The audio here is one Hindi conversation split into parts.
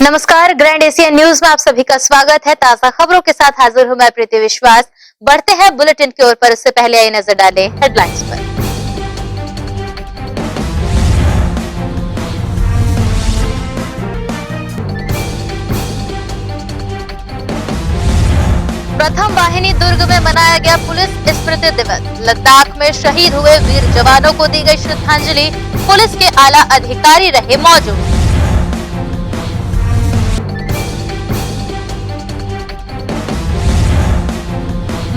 नमस्कार, ग्रैंड एशिया न्यूज में आप सभी का स्वागत है। ताजा खबरों के साथ हाजिर हूं मैं प्रीति विश्वास। बढ़ते हैं बुलेटिन की ओर, पर उससे पहले आई नजर डालें हेडलाइंस पर। प्रथम वाहिनी दुर्ग में मनाया गया पुलिस स्मृति दिवस। लद्दाख में शहीद हुए वीर जवानों को दी गई श्रद्धांजलि। पुलिस के आला अधिकारी रहे मौजूद।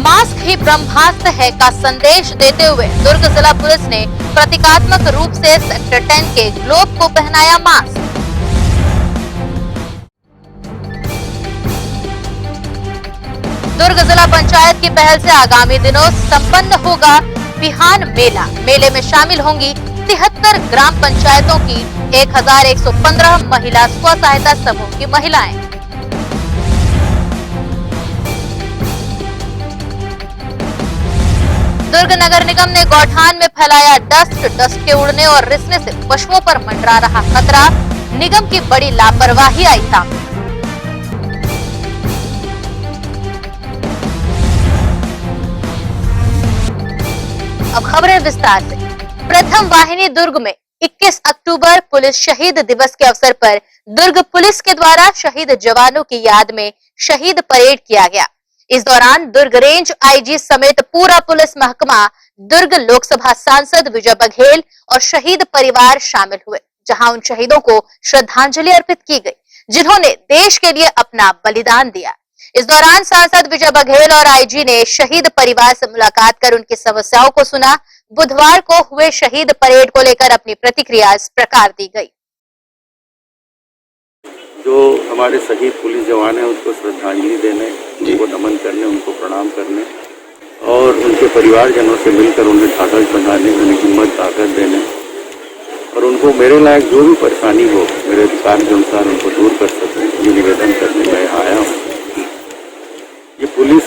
मास्क ही ब्रह्मास्त्र है का संदेश देते हुए दुर्ग जिला पुलिस ने प्रतीकात्मक रूप से सेक्टर 10 के ग्लोब को पहनाया मास्क। दुर्ग जिला पंचायत की पहल से आगामी दिनों संपन्न होगा बिहान मेला। मेले में शामिल होंगी 73 ग्राम पंचायतों की 1115 महिला स्व सहायता समूह की महिलाएं। दुर्ग नगर निगम ने गौठान में फैलाया डस्ट के उड़ने और रिसने से पशुओं पर मंडरा रहा खतरा। निगम की बड़ी लापरवाही आई सामने। अब खबरें विस्तार से। प्रथम वाहिनी दुर्ग में 21 अक्टूबर पुलिस शहीद दिवस के अवसर पर दुर्ग पुलिस के द्वारा शहीद जवानों की याद में शहीद परेड किया गया। इस दौरान दुर्ग रेंज आईजी समेत पूरा पुलिस महकमा, दुर्ग लोकसभा सांसद विजय बघेल और शहीद परिवार शामिल हुए, जहां उन शहीदों को श्रद्धांजलि अर्पित की गई जिन्होंने देश के लिए अपना बलिदान दिया। इस दौरान सांसद विजय बघेल और आईजी ने शहीद परिवार से मुलाकात कर उनकी समस्याओं को सुना। बुधवार को हुए शहीद परेड को लेकर अपनी प्रतिक्रिया इस प्रकार दी गई। जो हमारे शहीद पुलिस जवान हैं उसको श्रद्धांजलि देने, उनको नमन करने, उनको प्रणाम करने और उनके परिवारजनों से मिलकर उन्हें ढाढ़स बंधाने, उन्हें हिम्मत ताकत देने और उनको मेरे लायक जो भी परेशानी हो मेरे अधिकार के अनुसार उनको दूर कर सकें, ये निवेदन करने मैं आया हूँ। ये पुलिस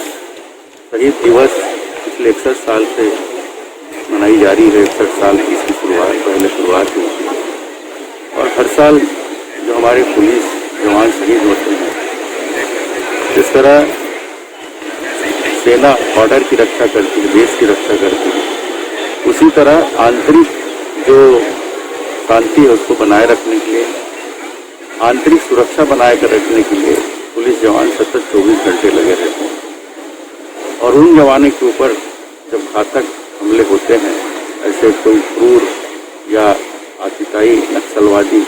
शहीद दिवस पिछले 61 साल से मनाई जा रही है। 61 साल की इसकी शुरुआत हुई और हर साल जो हमारे पुलिस जवान शहीद होते हैं, जिस तरह सेना बॉर्डर की रक्षा करती है, देश की रक्षा करती है, उसी तरह आंतरिक जो शांति है उसको बनाए रखने के लिए, आंतरिक सुरक्षा बनाए कर रखने के लिए पुलिस जवान सतत 24 घंटे लगे रहते हैं। और उन जवानों के ऊपर जब घातक हमले होते हैं, ऐसे कोई क्रूर या आतताई नक्सलवादी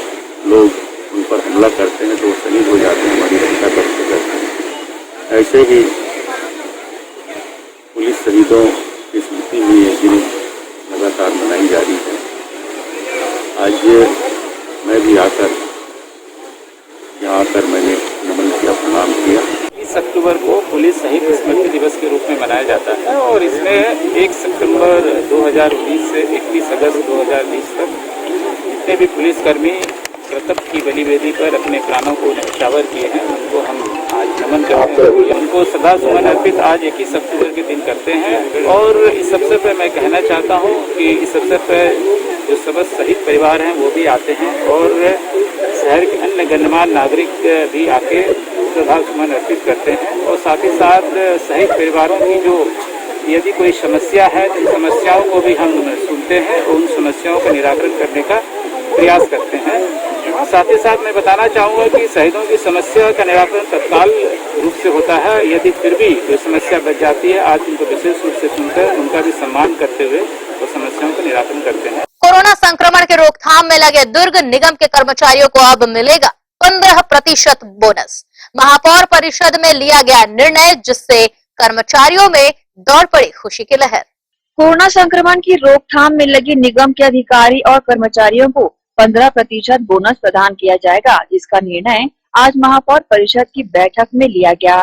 लोग उन पर हमला करते हैं तो वो शहीद हो जाते हैं, हमारी रक्षा करते हैं। ऐसे ही पुलिस शहीदों की स्मृति भी ये दिन लगातार मनाई जा रही है। आज मैं भी यहाँ आकर मैंने नमन किया, प्रणाम किया। 20 अक्टूबर को पुलिस शहीद स्मृति दिवस के रूप में मनाया जाता है और इसमें 1 सितंबर 2019 से 31 अगस्त 2020 तक जितने भी पुलिसकर्मी कर्तव्य की बलिवेदी पर अपने प्राणों को न्यौछावर किए हैं उनको हम आज नमन करते हैं। उनको सदा सुमन अर्पित आज 21 अक्टूबर के दिन करते हैं। और इस अवसर पर मैं कहना चाहता हूं कि इस अवसर पर जो समस्त शहीद परिवार हैं वो भी आते हैं और शहर के अन्य गणमान्य नागरिक भी आके सदा सुमन अर्पित करते हैं। और साथ ही साथ शहीद परिवारों की जो यदि कोई समस्या है तो समस्याओं को भी हम सुनते हैं और उन समस्याओं का निराकरण करने का प्रयास करते हैं। साथ ही साथ मैं बताना चाहूँगा कि शहीदों की समस्या का निराकरण तत्काल रूप से होता है। यदि फिर भी जो समस्या बच जाती है, आज उनको विशेष रूप से सुनकर उनका भी सम्मान करते हुए वो समस्याओं का निराकरण करते हैं। कोरोना संक्रमण के रोकथाम में लगे दुर्ग निगम के कर्मचारियों को अब मिलेगा 15% बोनस। महापौर परिषद में लिया गया निर्णय, जिससे कर्मचारियों में दौड़ पड़ी खुशी की लहर। कोरोना संक्रमण की रोकथाम में लगे निगम के अधिकारी और कर्मचारियों को 15% बोनस प्रदान किया जाएगा, जिसका निर्णय आज महापौर परिषद की बैठक में लिया गया।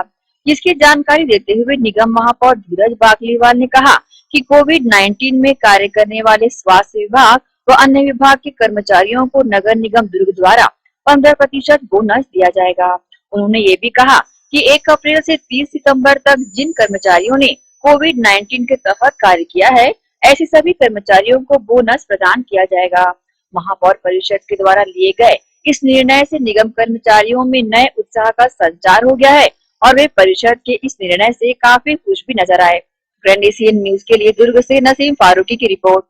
जिसकी जानकारी देते हुए निगम महापौर धीरज बाकलीवाल ने कहा कि कोविड-19 में कार्य करने वाले स्वास्थ्य विभाग व अन्य विभाग के कर्मचारियों को नगर निगम दुर्ग द्वारा 15% बोनस दिया जाएगा। उन्होंने ये भी कहा कि 1 अप्रैल से 30 सितंबर तक जिन कर्मचारियों ने कोविड-19 के तहत कार्य किया है, ऐसे सभी कर्मचारियों को बोनस प्रदान किया जाएगा। महापौर परिषद के द्वारा लिए गए इस निर्णय से निगम कर्मचारियों में नए उत्साह का संचार हो गया है और वे परिषद के इस निर्णय से काफी खुश भी नजर आए। ग्रैंड एशियन न्यूज के लिए दुर्ग से नसीम फारूकी की रिपोर्ट।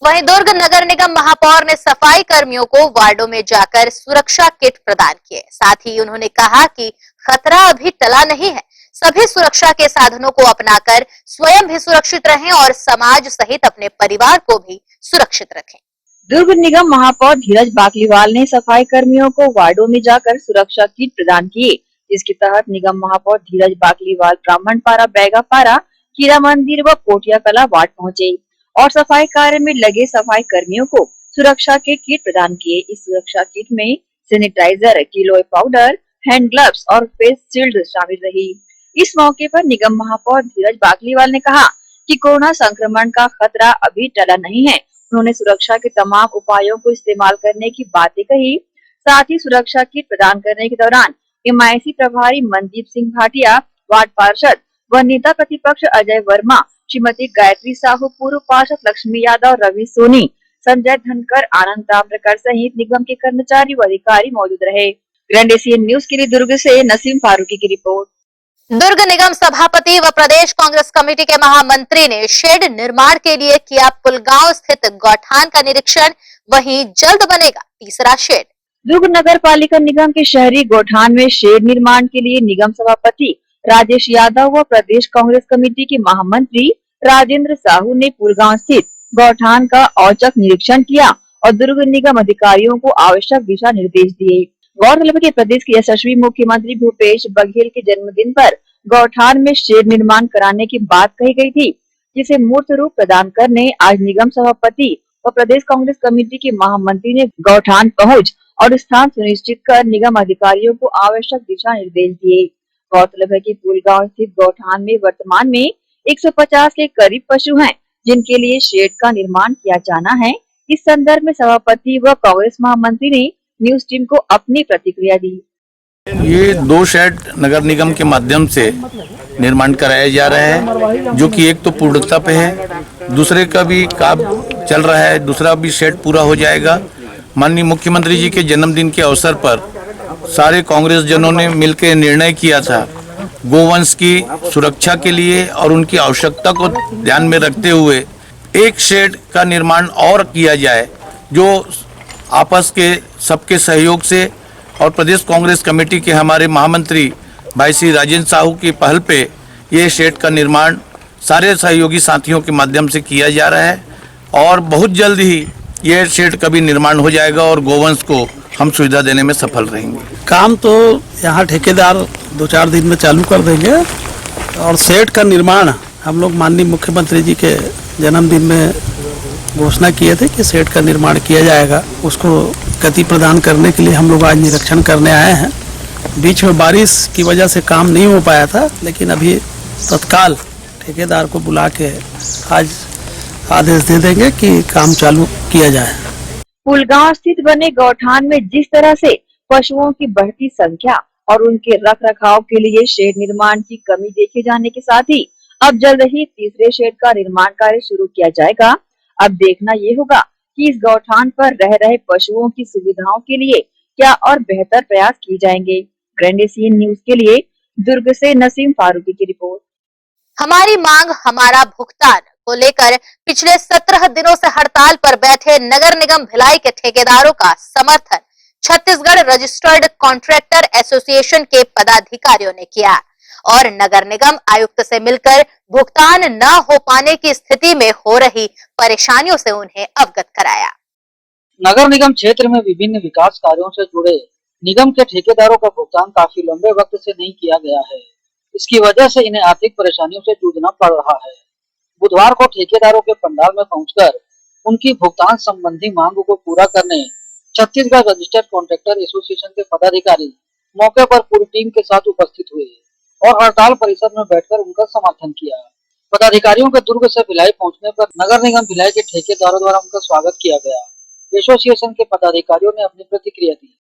वहीं दुर्ग नगर निगम महापौर ने सफाई कर्मियों को वार्डों में जाकर सुरक्षा किट प्रदान किए। साथ ही उन्होंने कहा कि खतरा अभी टला नहीं है, सभी सुरक्षा के साधनों को अपनाकर स्वयं भी सुरक्षित रहें और समाज सहित अपने परिवार को भी सुरक्षित रखें। दुर्ग निगम महापौर धीरज बाकलीवाल ने सफाई कर्मियों को वार्डों में जाकर सुरक्षा किट प्रदान किए, जिसके तहत निगम महापौर धीरज बाकलीवाल ब्राह्मणपारा, बैगापारा, कीरा मंदिर व कोटिया कला वार्ड पहुँचे और सफाई कार्य में लगे सफाई कर्मियों को सुरक्षा के किट प्रदान किए। इस सुरक्षा किट में सैनिटाइजर, किलोए पाउडर, हैंड ग्लव्स और फेस शील्ड शामिल रही। इस मौके पर निगम महापौर धीरज बाकलीवाल ने कहा कि कोरोना संक्रमण का खतरा अभी टला नहीं है। उन्होंने सुरक्षा के तमाम उपायों को इस्तेमाल करने की बातें कही। साथ ही सुरक्षा किट प्रदान करने के दौरान MIC प्रभारी मनदीप सिंह भाटिया, वार्ड पार्षद व नेता प्रतिपक्ष अजय वर्मा, श्रीमती गायत्री साहू, पूर्व पार्षद लक्ष्मी यादव, रवि सोनी, संजय धनकर, आनंद ताम्रकर सहित निगम के कर्मचारी व अधिकारी मौजूद रहे। ग्रैंड एशियन न्यूज के लिए दुर्ग से नसीम फारूकी की रिपोर्ट। दुर्ग निगम सभापति व प्रदेश कांग्रेस कमेटी के महामंत्री ने शेड निर्माण के लिए किया पुलगांव स्थित गौठान का निरीक्षण, वहीं जल्द बनेगा तीसरा शेड। दुर्ग नगर पालिका निगम के शहरी गौठान में शेड निर्माण के लिए निगम सभापति राजेश यादव व प्रदेश कांग्रेस कमेटी के महामंत्री राजेंद्र साहू ने पुलगांव स्थित गौठान का औचक निरीक्षण किया और दुर्ग निगम अधिकारियों को आवश्यक दिशा निर्देश दिए। गौरतलब है कि प्रदेश के यशस्वी मुख्यमंत्री भूपेश बघेल के जन्मदिन पर गौठान में शेड निर्माण कराने की बात कही गई थी, जिसे मूर्त रूप प्रदान करने आज निगम सभापति और प्रदेश कांग्रेस कमेटी के महामंत्री ने गौठान पहुंच और स्थान सुनिश्चित कर निगम अधिकारियों को आवश्यक दिशा निर्देश दिए। गौरतलब है कि पुलगांव स्थित गौठान में वर्तमान में 150 के करीब पशु हैं, जिनके लिए शेड का निर्माण किया जाना है। इस संदर्भ में सभापति व कांग्रेस महामंत्री ने न्यूज टीम को अपनी प्रतिक्रिया दी। ये 2 शेड नगर निगम के माध्यम से निर्माण कराया जा रहा है, जो कि एक तो पूर्णता पे है, दूसरे का भी काम चल रहा है, दूसरा भी शेड पूरा हो जाएगा। माननीय मुख्यमंत्री जी के जन्मदिन के अवसर पर सारे कांग्रेस जनों ने मिलकर निर्णय किया था गोवंश की सुरक्षा के लिए और उनकी आवश्यकता को ध्यान में रखते हुए एक शेड का निर्माण और किया जाए, जो आपस के सबके सहयोग से और प्रदेश कांग्रेस कमेटी के हमारे महामंत्री भाई श्री राजेंद्र साहू की पहल पे ये शेड का निर्माण सारे सहयोगी साथियों के माध्यम से किया जा रहा है और बहुत जल्द ही ये शेड का भी निर्माण हो जाएगा और गोवंश को हम सुविधा देने में सफल रहेंगे। काम तो यहाँ ठेकेदार 2-4 दिन में चालू कर देंगे और शेड का निर्माण हम लोग माननीय मुख्यमंत्री जी के जन्मदिन में घोषणा किए थे कि शेड का निर्माण किया जाएगा। उसको गति प्रदान करने के लिए हम लोग आज निरीक्षण करने आए हैं। बीच में बारिश की वजह से काम नहीं हो पाया था, लेकिन अभी तत्काल ठेकेदार को बुला के आज आदेश दे देंगे कि काम चालू किया जाए। पुलगांव स्थित बने गौठान में जिस तरह से पशुओं की बढ़ती संख्या और उनके रख रखाव के लिए शेड निर्माण की कमी देखे जाने के साथ ही अब जल्द ही तीसरे शेड का निर्माण कार्य शुरू किया जाएगा। अब देखना ये होगा कि इस गौठान पर रह रहे पशुओं की सुविधाओं के लिए क्या और बेहतर प्रयास किए जाएंगे। ग्रैंड एशियन न्यूज के लिए दुर्ग से नसीम फारूकी की रिपोर्ट। हमारी मांग हमारा भुगतान को लेकर पिछले 17 दिनों से हड़ताल पर बैठे नगर निगम भिलाई के ठेकेदारों का समर्थन छत्तीसगढ़ रजिस्टर्ड कॉन्ट्रैक्टर एसोसिएशन के पदाधिकारियों ने किया और नगर निगम आयुक्त से मिलकर भुगतान न हो पाने की स्थिति में हो रही परेशानियों से उन्हें अवगत कराया। नगर निगम क्षेत्र में विभिन्न विकास कार्यों से जुड़े निगम के ठेकेदारों का भुगतान काफी लंबे वक्त से नहीं किया गया है। इसकी वजह से इन्हें आर्थिक परेशानियों से जूझना पड़ रहा है। बुधवार को ठेकेदारों के पंडाल में पहुंचकर उनकी भुगतान संबंधी मांग को पूरा करने छत्तीसगढ़ रजिस्टर्ड कॉन्ट्रैक्टर एसोसिएशन के पदाधिकारी मौके पर पूरी टीम के साथ उपस्थित हुए और हड़ताल परिसर में बैठकर उनका समर्थन किया। पदाधिकारियों के दुर्ग से भिलाई पहुंचने पर नगर निगम भिलाई के ठेकेदारों द्वारा उनका स्वागत किया गया। एसोसिएशन के पदाधिकारियों ने अपनी प्रतिक्रिया दी।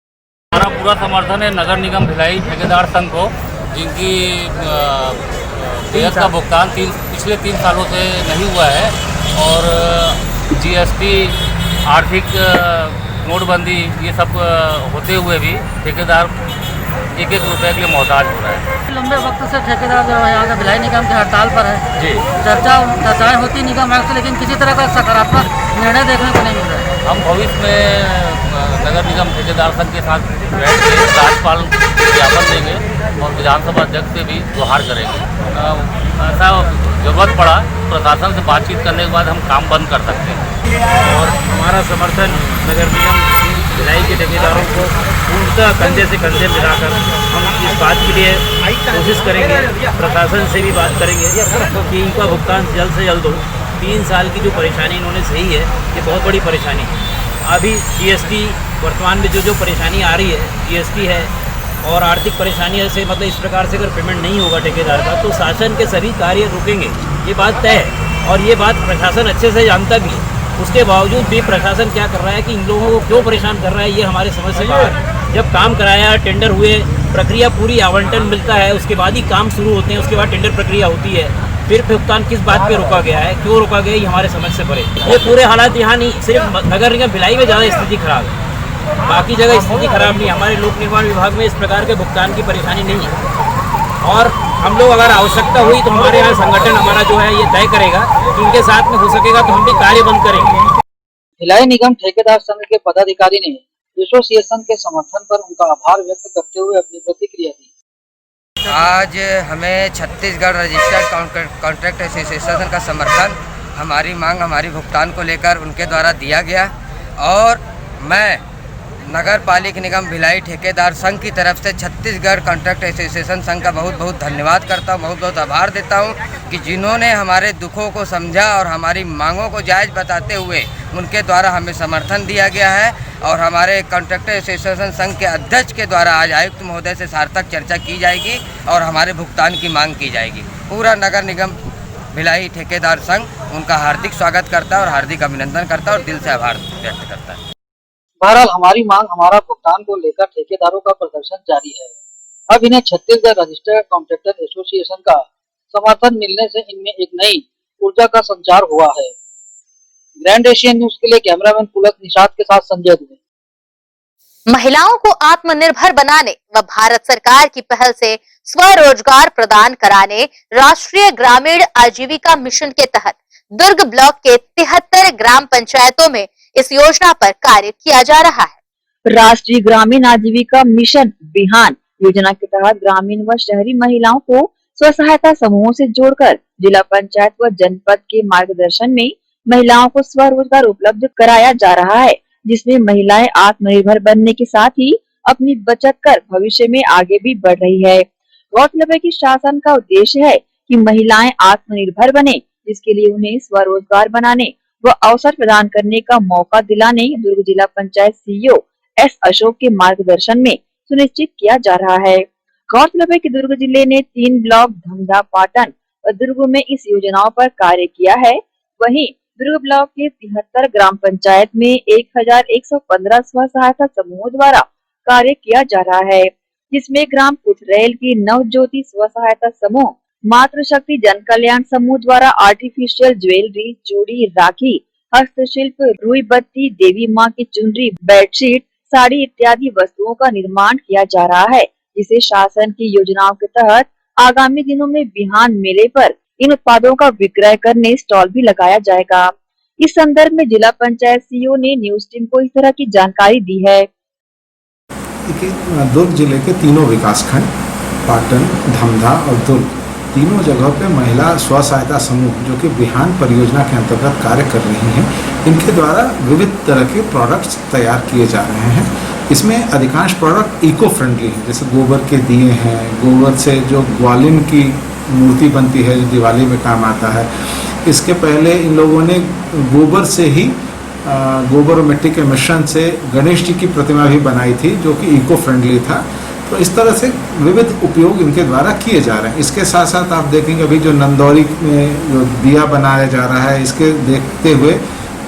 हमारा पूरा समर्थन है नगर निगम भिलाई ठेकेदार संघ को, जिनकी देयक का भुगतान पिछले 3 सालों से नहीं हुआ है और जीएसटी आर्थिक नोटबंदी ये सब होते हुए भी ठेकेदार एक रुपए के लिए मोहताज हो रहा है। लंबे वक्त से ठेकेदार जो है यहाँ का भिलाई निगम की हड़ताल पर है जी। चर्चाएं होती निगम आयुक्त से, लेकिन किसी तरह का सकारात्मक निर्णय देखने को नहीं मिल रहा है। हम भविष्य में नगर निगम ठेकेदार संघ के साथ बैठ के राज्यपाल ज्ञापन देंगे और विधानसभा अध्यक्ष से भी गुहार करेंगे। ऐसा जरूरत पड़ा प्रशासन से बातचीत करने के बाद हम काम बंद कर सकते हैं। और हमारा समर्थन नगर निगम भिलाई के ठेकेदारों को पूर्णतः कंधे से कंधे मिलाकर हम इस बात के लिए कोशिश करेंगे, प्रशासन से भी बात करेंगे कि इनका भुगतान जल्द से जल्द हो। 3 साल की जो परेशानी इन्होंने सही है, ये बहुत बड़ी परेशानी है। अभी जीएसटी वर्तमान में जो परेशानी आ रही है, जीएसटी है और आर्थिक परेशानी से मतलब इस प्रकार से अगर पेमेंट नहीं होगा ठेकेदार का तो शासन के सभी कार्य रुकेंगे, ये बात तय है। और ये बात प्रशासन अच्छे से जानता भी है। उसके बावजूद भी प्रशासन क्या कर रहा है कि इन लोगों को क्यों परेशान कर रहा है, ये हमारे समझ से बाहर है। जब काम कराया, टेंडर हुए, प्रक्रिया पूरी, आवंटन मिलता है, उसके बाद ही काम शुरू होते हैं, उसके बाद टेंडर प्रक्रिया होती है, फिर भुगतान किस बात पे रोका गया है, क्यों रोका गया, ये हमारे समझ से परे। ये पूरे हालात यहाँ नहीं, सिर्फ नगर निगम भिलाई में ज़्यादा स्थिति खराब है, बाकी जगह स्थिति खराब नहीं। हमारे लोक निर्माण विभाग में इस प्रकार के भुगतान की परेशानी नहीं है। और हम लोग अगर आवश्यकता हुई तो हमारे यहाँ संगठन हमारा जो है ये तय करेगा कि इनके साथ में हो सकेगा तो हम भी कार्य बंद करेंगे। भिलाई निगम ठेकेदार संघ के पदाधिकारी ने एसोसिएशन के समर्थन पर उनका आभार व्यक्त करते हुए अपनी प्रतिक्रिया दी। आज हमें छत्तीसगढ़ रजिस्टर्ड कॉन्ट्रैक्ट एसोसिएशन का समर्थन, हमारी मांग, हमारी भुगतान को लेकर उनके द्वारा दिया गया और मैं नगर पालिक निगम भिलाई ठेकेदार संघ की तरफ से छत्तीसगढ़ कॉन्ट्रैक्ट एसोसिएशन संघ का बहुत बहुत धन्यवाद करता हूँ, बहुत बहुत आभार देता हूँ कि जिन्होंने हमारे दुखों को समझा और हमारी मांगों को जायज़ बताते हुए उनके द्वारा हमें समर्थन दिया गया है। और हमारे कॉन्ट्रैक्टर एसोसिएशन संघ के अध्यक्ष के द्वारा आज आयुक्त महोदय से सार्थक चर्चा की जाएगी और हमारे भुगतान की मांग की जाएगी। पूरा नगर निगम भिलाई ठेकेदार संघ उनका हार्दिक स्वागत करता है और हार्दिक अभिनंदन करता है और दिल से आभार व्यक्त करता है। बहरहाल हमारी मांग, हमारा भुगतान को लेकर ठेकेदारों का प्रदर्शन जारी है। अब इन्हें छत्तीसगढ़ रजिस्टर्ड कॉन्ट्रैक्टर एसोसिएशन का समर्थन मिलने से इनमें एक नई ऊर्जा का संचार हुआ है। ग्रैंड एशियन न्यूज के लिए कैमरामैन पुलक निषाद के साथ संजय दुबे। महिलाओं को आत्मनिर्भर बनाने व भारत सरकार की पहल से स्वरोजगार प्रदान कराने राष्ट्रीय ग्रामीण आजीविका मिशन के तहत दुर्ग ब्लॉक के 73 ग्राम पंचायतों में इस योजना पर कार्य किया जा रहा है। राष्ट्रीय ग्रामीण आजीविका मिशन बिहान योजना के तहत ग्रामीण व शहरी महिलाओं को स्व सहायता समूहों से जोड़कर जिला पंचायत व जनपद के मार्गदर्शन में महिलाओं को स्वरोजगार उपलब्ध कराया जा रहा है, जिसमें महिलाएं आत्मनिर्भर बनने के साथ ही अपनी बचत कर भविष्य में आगे भी बढ़ रही है। गौरतलब है कि शासन का उद्देश्य है कि महिलाएं आत्मनिर्भर बने, जिसके लिए उन्हें स्वरोजगार बनाने व अवसर प्रदान करने का मौका दिलाने दुर्ग जिला पंचायत सीईओ एस अशोक के मार्गदर्शन में सुनिश्चित किया जा रहा है। गौरतलब है कि दुर्ग जिले ने 3 ब्लॉक धमधा, पाटन और दुर्ग में इस योजनाओं पर कार्य किया है। वहीं दुर्ग ब्लॉक के 73 ग्राम पंचायत में 1115 स्व सहायता समूहों द्वारा कार्य किया जा रहा है, जिसमें ग्राम पुथरेल की नवज्योति स्व सहायता समूह, मातृशक्ति जन कल्याण समूह द्वारा आर्टिफिशियल ज्वेलरी, चूड़ी, राखी, हस्तशिल्प, रुई बत्ती, देवी माँ की चुनरी, बेडशीट, साड़ी इत्यादि वस्तुओं का निर्माण किया जा रहा है, जिसे शासन की योजनाओं के तहत आगामी दिनों में बिहान मेले पर इन उत्पादों का विक्रय करने स्टॉल भी लगाया जाएगा। इस संदर्भ में जिला पंचायत सीईओ ने न्यूज टीम को इस तरह की जानकारी दी है। दुर्ग जिले के तीनों विकास खंड पाटन, धमधा और दुर्ग तीनों जगहों पे महिला स्व सहायता समूह जो कि बिहान परियोजना के अंतर्गत कार्य कर रही हैं, इनके द्वारा विविध तरह के प्रोडक्ट्स तैयार किए जा रहे हैं। इसमें अधिकांश प्रोडक्ट इको फ्रेंडली हैं, जैसे गोबर के दिए हैं, गोबर से जो ग्वालिन की मूर्ति बनती है जो दिवाली में काम आता है। इसके पहले इन लोगों ने गोबर से ही गोबर और मिट्टी के मिश्रण से गणेश जी की प्रतिमा भी बनाई थी जो कि इको फ्रेंडली था। तो इस तरह से विविध उपयोग इनके द्वारा किए जा रहे हैं। इसके साथ साथ आप देखेंगे अभी जो नंदौरी में जो दिया बनाया जा रहा है, इसके देखते हुए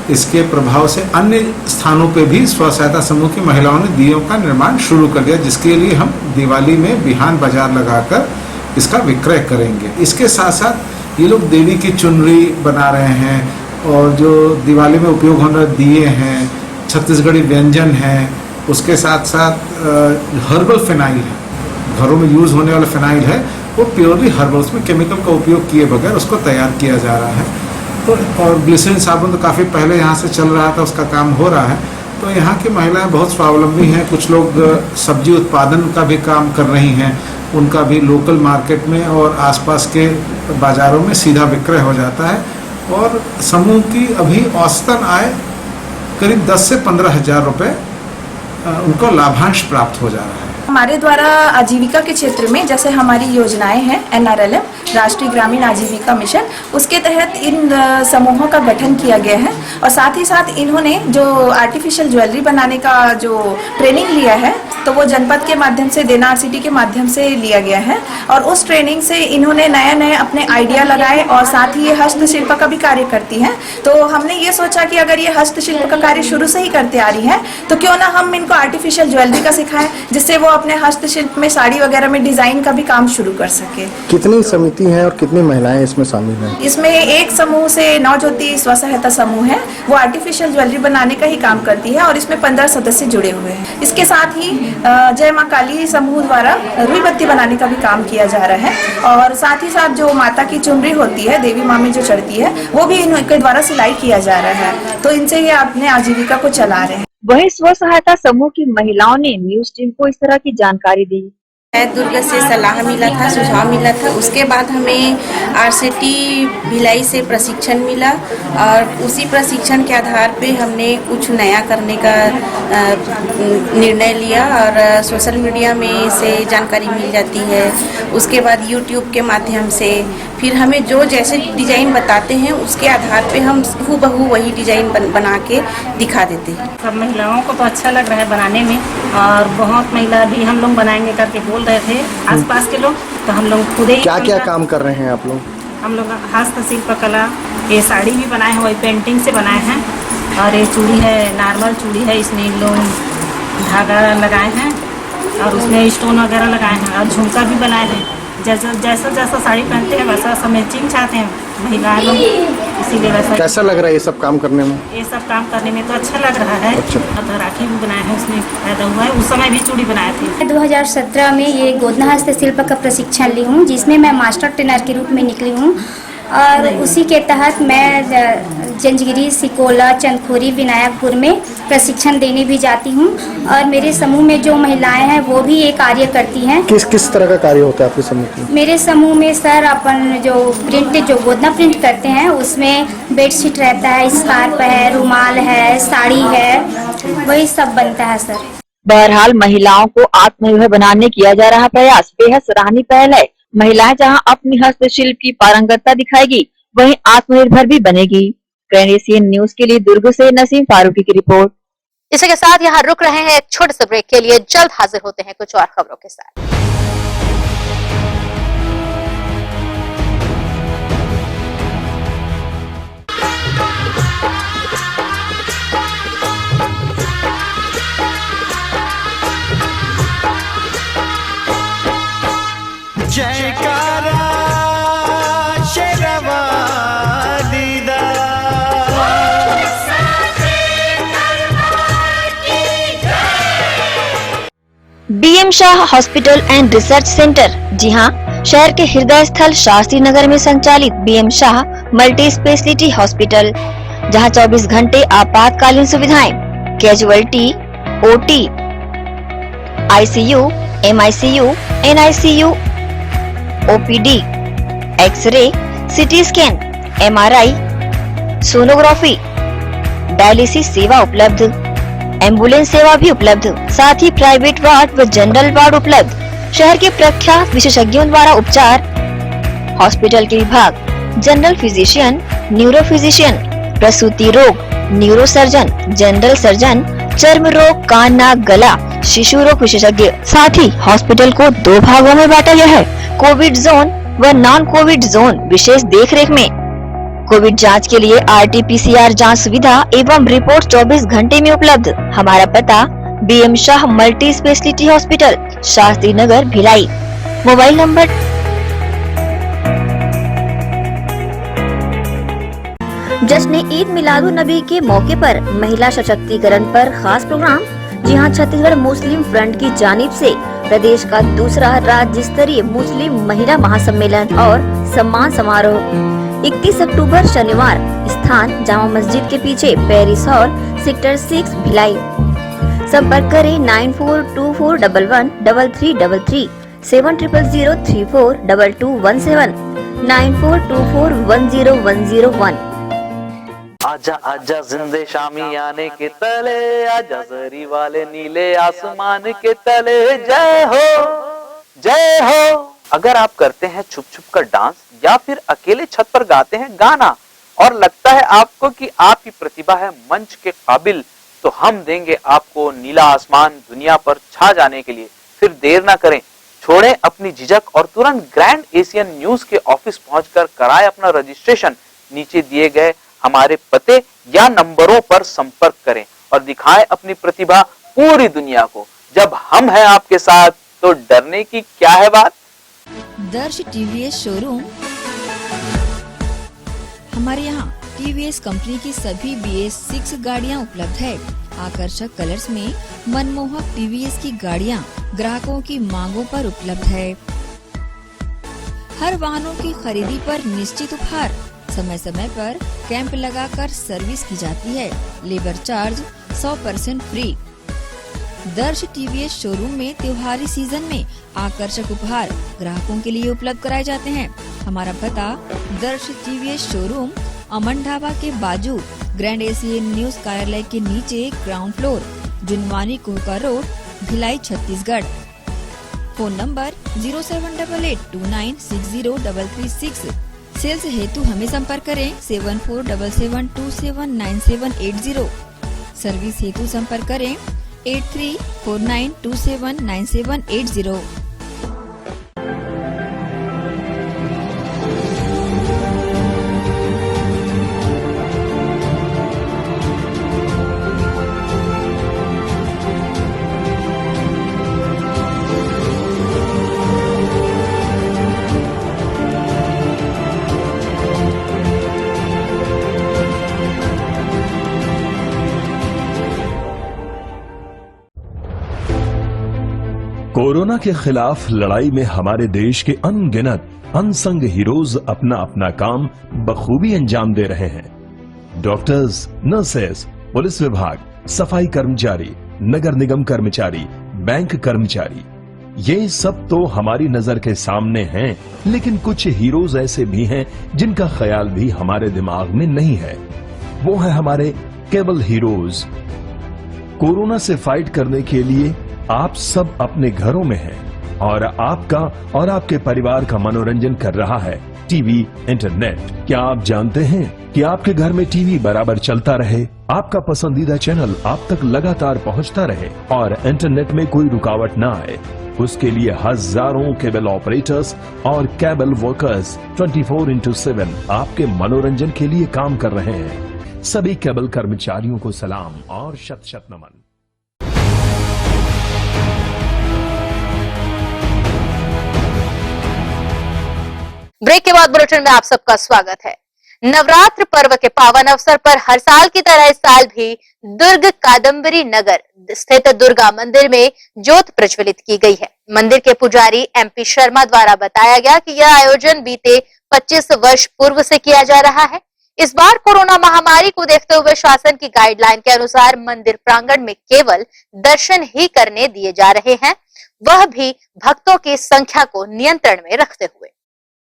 इसके प्रभाव से अन्य स्थानों पे भी स्व सहायता समूह की महिलाओं ने दियों का निर्माण शुरू कर दिया, जिसके लिए हम दिवाली में बिहान बाजार लगाकर इसका विक्रय करेंगे। इसके साथ साथ ये लोग देवी की चुनरी बना रहे हैं और जो दिवाली में उपयोग होने दिए हैं, छत्तीसगढ़ी व्यंजन है, उसके साथ साथ हर्बल फिनाइल है, घरों में यूज़ होने वाला फिनाइल है, वो प्योरली हर्बल, उसमें केमिकल का उपयोग किए बगैर उसको तैयार किया जा रहा है। तो और ग्लिसरीन साबुन तो काफ़ी पहले यहाँ से चल रहा था, उसका काम हो रहा है। तो यहाँ की महिलाएं बहुत स्वावलंबी हैं। कुछ लोग सब्जी उत्पादन का भी काम कर रही हैं, उनका भी लोकल मार्केट में और आसपास के बाज़ारों में सीधा विक्रय हो जाता है। और समूह की अभी औसतन आय करीब 10 से 15 हज़ार रुपये उनको लाभांश प्राप्त हो जा रहा है। हमारे द्वारा आजीविका के क्षेत्र में जैसे हमारी योजनाएं हैं NRLM राष्ट्रीय ग्रामीण आजीविका मिशन, उसके तहत इन समूहों का गठन किया गया है। और साथ ही साथ इन्होंने जो आर्टिफिशियल ज्वेलरी बनाने का जो ट्रेनिंग लिया है, तो वो जनपद के माध्यम से देनार सिटी के माध्यम से लिया गया है। और उस ट्रेनिंग से इन्होंने नए नए अपने आइडिया लगाए और साथ ही ये हस्तशिल्प का भी कार्य करती हैं। तो हमने ये सोचा कि अगर ये हस्तशिल्प का कार्य शुरू से ही करते आ रही है, तो क्यों ना हम इनको आर्टिफिशियल ज्वेलरी का सिखाएं, जिससे वो अपने हस्तशिल्प में साड़ी वगैरह में डिजाइन का भी काम शुरू कर सके। कितनी समिति हैं और कितनी महिलाएं इसमें शामिल हैं? इसमें एक समूह से नवज्योति स्व सहायता समूह है, वो आर्टिफिशियल ज्वेलरी बनाने का ही काम करती है और इसमें 15 सदस्य जुड़े हुए हैं। इसके साथ ही जय मां काली समूह द्वारा रुई बत्ती बनाने का भी काम किया जा रहा है। और साथ ही साथ जो माता की चुनरी होती है, देवी माँ में जो चढ़ती है, वो भी इनके द्वारा सिलाई किया जा रहा है। तो इनसे ये अपने आजीविका को चला रहे हैं। वहीं स्व सहायता समूह की महिलाओं ने न्यूज टीम को इस तरह की जानकारी दी। दुर्ग से सलाह मिला था, सुझाव मिला था। उसके बाद हमें RCT भिलाई से प्रशिक्षण मिला और उसी प्रशिक्षण के आधार पे हमने कुछ नया करने का निर्णय लिया। और सोशल मीडिया में से जानकारी मिल जाती है, उसके बाद YouTube के माध्यम से फिर हमें जो जैसे डिजाइन बताते हैं उसके आधार पे हम हूबहू वही डिजाइन बना के दिखा देते हैं। सब महिलाओं को तो अच्छा लग रहा है बनाने में, और बहुत महिला भी हम लोग बनाएंगे करके बोल रहे थे आसपास के लोग। तो हम लोग खुद ही क्या क्या काम कर रहे हैं आप लोग? हम लोग हस्तशिल्प कला, ये साड़ी भी बनाए हैं, वही पेंटिंग से बनाए हैं। और ये चूड़ी है, नॉर्मल चूड़ी है, इसमें लोग धागा लगाए हैं और उसमें स्टोन वगैरह लगाए हैं। और झुमका भी बनाए हैं। जैसा जैसा जैसा साड़ी पहनते हैं वैसा सब मैचिंग चाहते हैं महिलाएं लोग, इसीलिए वैसा। कैसा लग रहा है ये सब काम करने में? ये सब काम करने में तो अच्छा लग रहा है। अच्छा। और राखी भी बनाए हैं, उसमें फायदा हुआ है। उस समय भी चूड़ी बनाए थे। 2017 में ये गोदना हस्तशिल्प का प्रशिक्षण ली हूँ, जिसमें मैं मास्टर ट्रेनर के रूप में निकली हूँ। और उसी के तहत मैं जंजगिरी, सिकोला, चंदखोरी, विनायकपुर में प्रशिक्षण देने भी जाती हूँ। और मेरे समूह में जो महिलाएं हैं वो भी ये कार्य करती हैं। किस किस तरह का कार्य होता है आपके समूह में? मेरे समूह में सर अपन जो प्रिंट, जो गोदना प्रिंट करते हैं, उसमें बेडशीट रहता है, स्कार्फ है, रुमाल है, साड़ी है, वही सब बनता है सर। बहरहाल महिलाओं को आत्मनिर्भर बनाने किया जा रहा प्रयास बेहद सराहनीय पहल है। महिलाएं जहां अपनी हस्तशिल्प की पारंगतता दिखाएगी, वहीं आत्मनिर्भर भी बनेगी। एशियन न्यूज के लिए दुर्ग से नसीम फारूकी की रिपोर्ट। इसी के साथ यहाँ रुक रहे हैं एक छोटे से ब्रेक के लिए। जल्द हाजिर होते हैं कुछ और खबरों के साथ। जयकारा शेरवाली दा। BM Shah hospital and research centre. जी हाँ, शहर के हृदय स्थल शास्त्री नगर में संचालित BM Shah multi speciality hospital, जहाँ 24 घंटे आपातकालीन सुविधाएं, casualty, OT, ICU, MICU, NICU, OPD, x ray, CT scan, MRI, sonography, dialysis सेवा उपलब्ध, एम्बुलेंस सेवा भी उपलब्ध, साथ ही प्राइवेट वार्ड व जनरल वार्ड उपलब्ध। शहर के प्रख्यात विशेषज्ञों द्वारा उपचार। हॉस्पिटल के विभाग: जनरल फिजिशियन, न्यूरो फिजिशियन, प्रसूति रोग, न्यूरो सर्जन, जनरल सर्जन, चर्म रोग, कान, नाक, गला, शिशु रोग विशेषज्ञ। साथ ही हॉस्पिटल को 2 भागों में बांटा गया है, कोविड जोन व नॉन कोविड जोन। विशेष देखरेख में कोविड जांच के लिए RT-PCR जांच सुविधा एवं रिपोर्ट 24 घंटे में उपलब्ध। हमारा पता: BM Shah multi speciality hospital, Shastri Nagar, Bhilai. Mobile number जश्न ईद मिलादुन नबी के मौके पर महिला सशक्तिकरण पर खास प्रोग्राम। जी हां, छत्तीसगढ़ मुस्लिम फ्रंट की जानिब से प्रदेश का दूसरा राज्य स्तरीय मुस्लिम महिला महासम्मेलन और सम्मान समारोह 31 अक्टूबर शनिवार, स्थान जामा मस्जिद के पीछे, पेरिस हॉल, सेक्टर 6, भिलाई। संपर्क करें 9424113333, 7000342217, 9424101001। आजा आजा जिंदे शामी आने के तले, आजा जरी वाले नीले आसमान के तले, जय हो जय हो। अगर आप करते हैं छुप छुप कर डांस या फिर अकेले छत पर गाते हैं गाना और लगता है आपको कि आपकी प्रतिभा है मंच के काबिल, तो हम देंगे आपको नीला आसमान दुनिया पर छा जाने के लिए। फिर देर ना करें, छोड़ें अपनी झिझक और तुरंत ग्रैंड एशियन न्यूज के ऑफिस पहुंचकर कराएं अपना रजिस्ट्रेशन। नीचे दिए गए हमारे पते या नंबरों पर संपर्क करें और दिखाएं अपनी प्रतिभा पूरी दुनिया को। जब हम हैं आपके साथ तो डरने की क्या है बात। दर्श टीवीएस शोरूम। हमारे यहाँ टीवीएस कंपनी की सभी BS6 गाड़ियाँ उपलब्ध है। आकर्षक कलर्स में मनमोहक टीवीएस की गाड़ियाँ ग्राहकों की मांगों पर उपलब्ध है। हर वाहनों की खरीदी पर निश्चित उपहार। समय समय पर कैंप लगाकर सर्विस की जाती है। Labour charge 100% free. दर्श टीवीएस शोरूम में त्योहारी सीजन में आकर्षक उपहार ग्राहकों के लिए उपलब्ध कराए जाते हैं। हमारा पता दर्श टीवीएस शोरूम, अमन ढाबा के बाजू, ग्रैंड एशियन न्यूज कार्यालय के नीचे, ground floor, Junwani Kohka road, Bhilai, Chhattisgarh. Phone number 078829603336। Sales हेतु हमें संपर्क करें 7477279780। सर्विस हेतु संपर्क करें 8349279780। कोरोना के खिलाफ लड़ाई में हमारे देश के अनगिनत अनसंग हीरोज अपना अपना काम बखूबी अंजाम दे रहे हैं। डॉक्टर्स, नर्सेस, पुलिस विभाग, सफाई कर्मचारी, नगर निगम कर्मचारी, बैंक कर्मचारी, ये सब तो हमारी नजर के सामने हैं, लेकिन कुछ हीरोज ऐसे भी हैं जिनका ख्याल भी हमारे दिमाग में नहीं है। वो है हमारे केबल हीरोज। कोरोना से फाइट करने के लिए आप सब अपने घरों में हैं और आपका और आपके परिवार का मनोरंजन कर रहा है टीवी, इंटरनेट। क्या आप जानते हैं कि आपके घर में टीवी बराबर चलता रहे, आपका पसंदीदा चैनल आप तक लगातार पहुंचता रहे और इंटरनेट में कोई रुकावट ना आए? उसके लिए हजारों केबल ऑपरेटर्स और केबल वर्कर्स 24/7 आपके मनोरंजन के लिए काम कर रहे हैं। सभी केबल कर्मचारियों को सलाम और शत शत नमन। ब्रेक के बाद बुलेटिन में आप सबका स्वागत है। नवरात्र पर्व के पावन अवसर पर हर साल की तरह इस साल भी दुर्ग कादम्बरी नगर स्थित दुर्गा मंदिर में ज्योत प्रज्वलित की गई है। मंदिर के पुजारी MP शर्मा द्वारा बताया गया कि यह आयोजन बीते 25 वर्ष पूर्व से किया जा रहा है। इस बार कोरोना महामारी को देखते हुए शासन की गाइडलाइन के अनुसार मंदिर प्रांगण में केवल दर्शन ही करने दिए जा रहे हैं, वह भी भक्तों की संख्या को नियंत्रण में रखते हुए।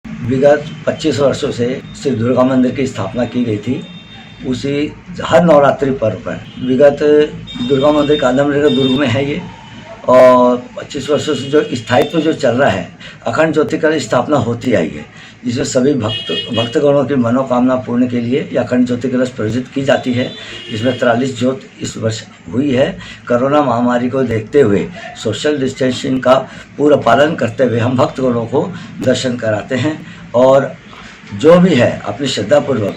विगत 25 वर्षों से श्री दुर्गा मंदिर की स्थापना की गई थी। उसी हर नवरात्रि पर्व पर विगत दुर्गा मंदिर कादम्बरी दुर्ग में है ये, और 25 वर्षों से जो स्थायित्व जो चल रहा है, अखंड ज्योति की स्थापना होती आई है, जिसमें सभी भक्तगणों की मनोकामना पूर्ण के लिए यह अखंड ज्योति कलश प्रज्वलित की जाती है, जिसमें 43 ज्योत इस वर्ष हुई है। कोरोना महामारी को देखते हुए सोशल डिस्टेंसिंग का पूरा पालन करते हुए हम भक्तगणों को दर्शन कराते हैं और जो भी है अपनी श्रद्धापूर्वक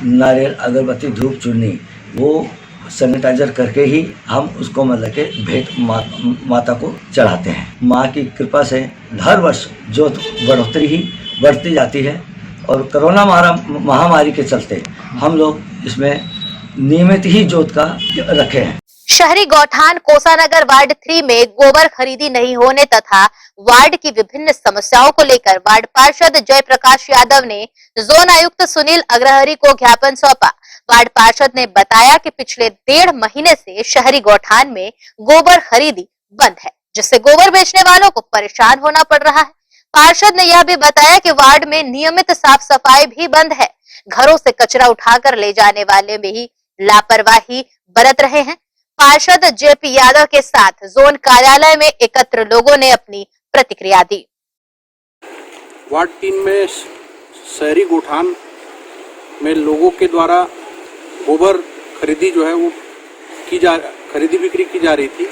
नारियल, अगरबत्ती, धूप, चुन्नी वो सैनिटाइजर करके ही हम उसको मतलब के भेंट माता को चढ़ाते हैं। माँ की कृपा से हर वर्ष ज्योत बढ़ोतरी ही बढ़ती जाती है और कोरोना महामारी के चलते हम लोग इसमें नियमित ही जोत का रखे हैं। शहरी गौठान कोसानगर वार्ड 3 में गोबर खरीदी नहीं होने तथा वार्ड की विभिन्न समस्याओं को लेकर वार्ड पार्षद जयप्रकाश यादव ने जोन आयुक्त सुनील अग्रहरी को ज्ञापन सौंपा। वार्ड पार्षद ने बताया कि पिछले 1.5 महीने से शहरी गौठान में गोबर खरीदी बंद है, जिससे गोबर बेचने वालों को परेशान होना पड़ रहा है। पार्षद ने यह भी बताया कि वार्ड में नियमित साफ सफाई भी बंद है। घरों से कचरा उठाकर ले जाने वाले में ही लापरवाही बरत रहे हैं। पार्षद जेपी यादव के साथ जोन कार्यालय में एकत्र लोगों ने अपनी प्रतिक्रिया दी। वार्ड 3 में शहरी गौठान में लोगों के द्वारा गोबर खरीदी जो है वो खरीदी बिक्री की जा रही थी।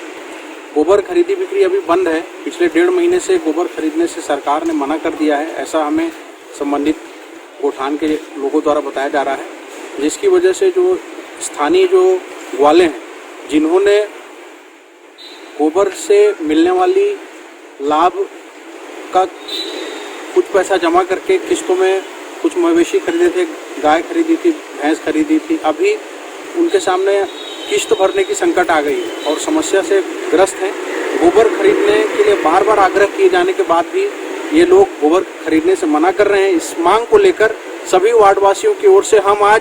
गोबर खरीदी बिक्री अभी बंद है। पिछले 1.5 महीने से गोबर खरीदने से सरकार ने मना कर दिया है, ऐसा हमें संबंधित गौठान के लोगों द्वारा बताया जा रहा है, जिसकी वजह से जो स्थानीय जो ग्वाले हैं जिन्होंने गोबर से मिलने वाली लाभ का कुछ पैसा जमा करके किस्तों में कुछ मवेशी खरीदे थे, गाय खरीदी थी, भैंस खरीदी थी, अभी उनके सामने किस्त भरने की संकट आ गई है और समस्या से ग्रस्त हैं। गोबर खरीदने के लिए बार बार आग्रह किए जाने के बाद भी ये लोग गोबर खरीदने से मना कर रहे हैं। इस मांग को लेकर सभी वार्डवासियों की ओर से हम आज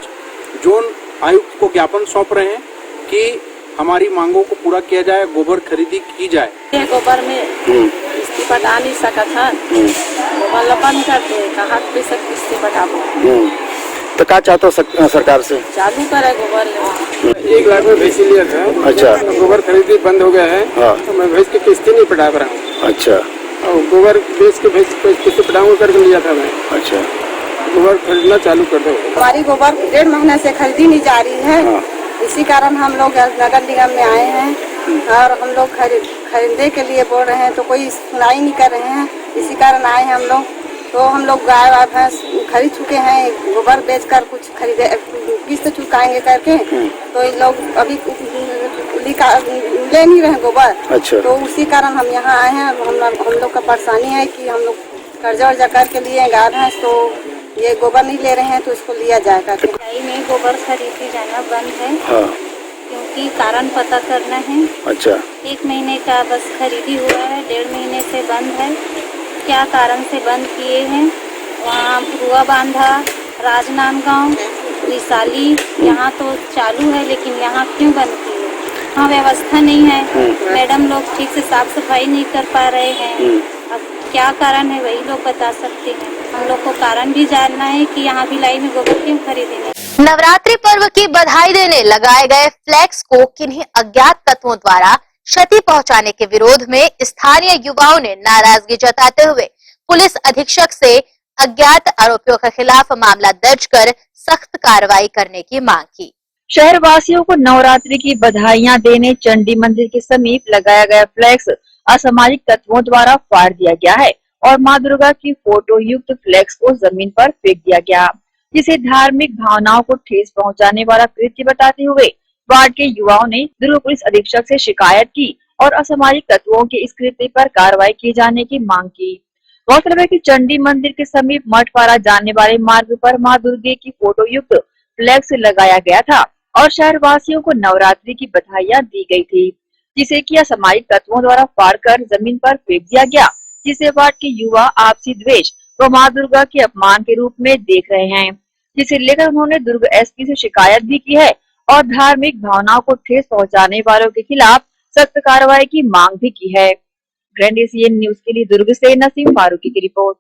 जोन आयुक्त को ज्ञापन सौंप रहे हैं कि हमारी मांगों को पूरा किया जाए, गोबर खरीदी की जाए। गोबर में इस्तीफा डाल नहीं सका था, गोबर लपन करते कहा किस्ती बताबो। तो क्या चाहते हो सरकार से? चालू करे गोबर ले। 1 लाख में भैंसी लिया था। अच्छा। गोबर खरीदी बंद हो गया है। हाँ। तो मैं भैंस की किस्ती नहीं पटा रहा हूँ। अच्छा। और गोबर बेच के भैंस की किस्ती पटाऊंगा करके लिया था मैं। अच्छा। गोबर खरीदना चालू कर दो। हमारी गोबर 1.5 महीने से खरीदी नहीं जा रही है। हाँ। इसी कारण हम लोग नगर निगम में आए हैं और हम लोग खरीदने के लिए बोल रहे हैं तो कोई सुनाई नहीं कर रहे हैं। इसी कारण आए हैं हम लोग। तो हम लोग गाय और भैंस खरीद चुके हैं, गोबर बेचकर कुछ खरीदे किस्त चुकाएंगे करके, तो ये लोग अभी ले नहीं रहे गोबर। अच्छा। तो उसी कारण हम यहाँ आए हैं। हम लोग का परेशानी है कि हम लोग कर्जा वर्जा करके लिए गाय भैंस, तो ये गोबर नहीं ले रहे हैं तो इसको लिया जाएगा। में गोबर खरीदे जाना बंद है। हाँ। क्योंकि कारण पता करना है। अच्छा। 1 महीने का बस खरीदी हुआ है, 1.5 महीने से बंद है। क्या कारण से बंद किए हैं? वहाँ भुआ बांधा, राजनांदगांव, रिसाली यहाँ तो चालू है, लेकिन यहाँ क्यों बंद किए? हाँ, व्यवस्था नहीं है। मैडम लोग ठीक से साफ सफाई नहीं कर पा रहे हैं। अब क्या कारण है वही लोग बता सकते हैं। हम लोग को कारण भी जानना है कि यहाँ भिलाई में गोबर क्यों खरीदेंगे। नवरात्रि पर्व की बधाई देने लगाए गए फ्लैक्स को किन्हीं अज्ञात तत्वों द्वारा क्षति पहुंचाने के विरोध में स्थानीय युवाओं ने नाराजगी जताते हुए पुलिस अधीक्षक से अज्ञात आरोपियों के खिलाफ मामला दर्ज कर सख्त कार्रवाई करने की मांग की। शहर वासियों को नवरात्रि की बधाइयां देने चंडी मंदिर के समीप लगाया गया फ्लैक्स असामाजिक तत्वों द्वारा फाड़ दिया गया है और मां दुर्गा की फोटो युक्त फ्लैक्स को जमीन पर फेंक दिया गया, जिसे धार्मिक भावनाओं को ठेस पहुंचाने वाला कृत्य बताते हुए वार्ड के युवाओं ने दुर्ग पुलिस अधीक्षक से शिकायत की और असामाजिक तत्वों के इस कृत्य पर कार्रवाई किए जाने की मांग की। गौरतलब है कि चंडी मंदिर के समीप मठपारा जाने वाले मार्ग पर मां दुर्गे की फोटो युक्त फ्लैक्स लगाया गया था और शहर वासियों को नवरात्रि की बधाइयां दी गई थी, जिसे कि असामाजिक तत्वों द्वारा फाड़कर जमीन पर फेंक दिया गया, जिसे वार्ड के युवा आपसी द्वेष व मां दुर्गा के अपमान के रूप में देख रहे हैं, जिसे लेकर उन्होंने दुर्ग एसपी से शिकायत भी की है और धार्मिक भावनाओं को ठेस पहुंचाने वालों के खिलाफ सख्त कार्रवाई की मांग भी की है। ग्रैंड एशियन न्यूज के लिए दुर्ग से नसीम फारूकी की रिपोर्ट।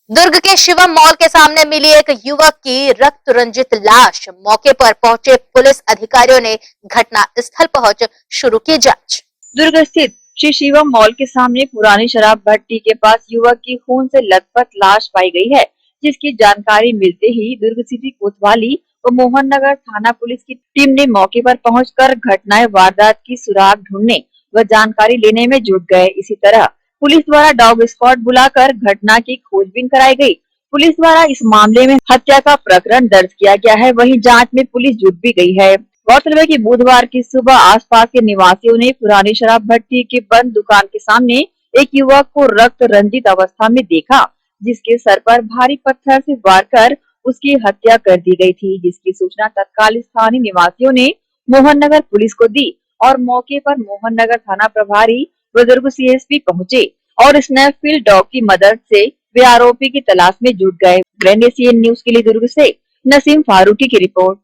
दुर्ग के शिवम मॉल के सामने मिली एक युवक की रक्त रंजित लाश, मौके पर पहुंचे पुलिस अधिकारियों ने घटना स्थल पहुंच शुरू की जांच। दुर्ग स्थित श्री शिवम मॉल के सामने पुरानी शराब भट्टी के पास युवक की खून से लथपथ लाश पाई गई है, जिसकी जानकारी मिलते ही दुर्ग सिटी कोतवाली व मोहन नगर थाना पुलिस की टीम ने मौके पर पहुंचकर घटनाएं वारदात की सुराग ढूंढने व जानकारी लेने में जुट गए। इसी तरह पुलिस द्वारा डॉग स्क्वाड बुलाकर घटना की खोजबीन कराई गई। पुलिस द्वारा इस मामले में हत्या का प्रकरण दर्ज किया गया है, वहीं जांच में पुलिस जुट भी गई है। गौरतलब है कि बुधवार की सुबह आसपास के निवासियों ने पुरानी शराब भट्टी की बंद दुकान के सामने एक युवक को रक्त रंजित अवस्था में देखा, जिसके सर पर भारी पत्थर से वार कर उसकी हत्या कर दी गई थी, जिसकी सूचना तत्काल स्थानीय निवासियों ने मोहन नगर पुलिस को दी और मौके पर मोहन नगर थाना प्रभारी व दुर्ग CSP पहुंचे और स्नैपफील्ड डॉग की मदद से वे आरोपी की तलाश में जुट गए। ग्रैंड एशियन न्यूज के लिए दुर्ग से नसीम फारूकी की रिपोर्ट।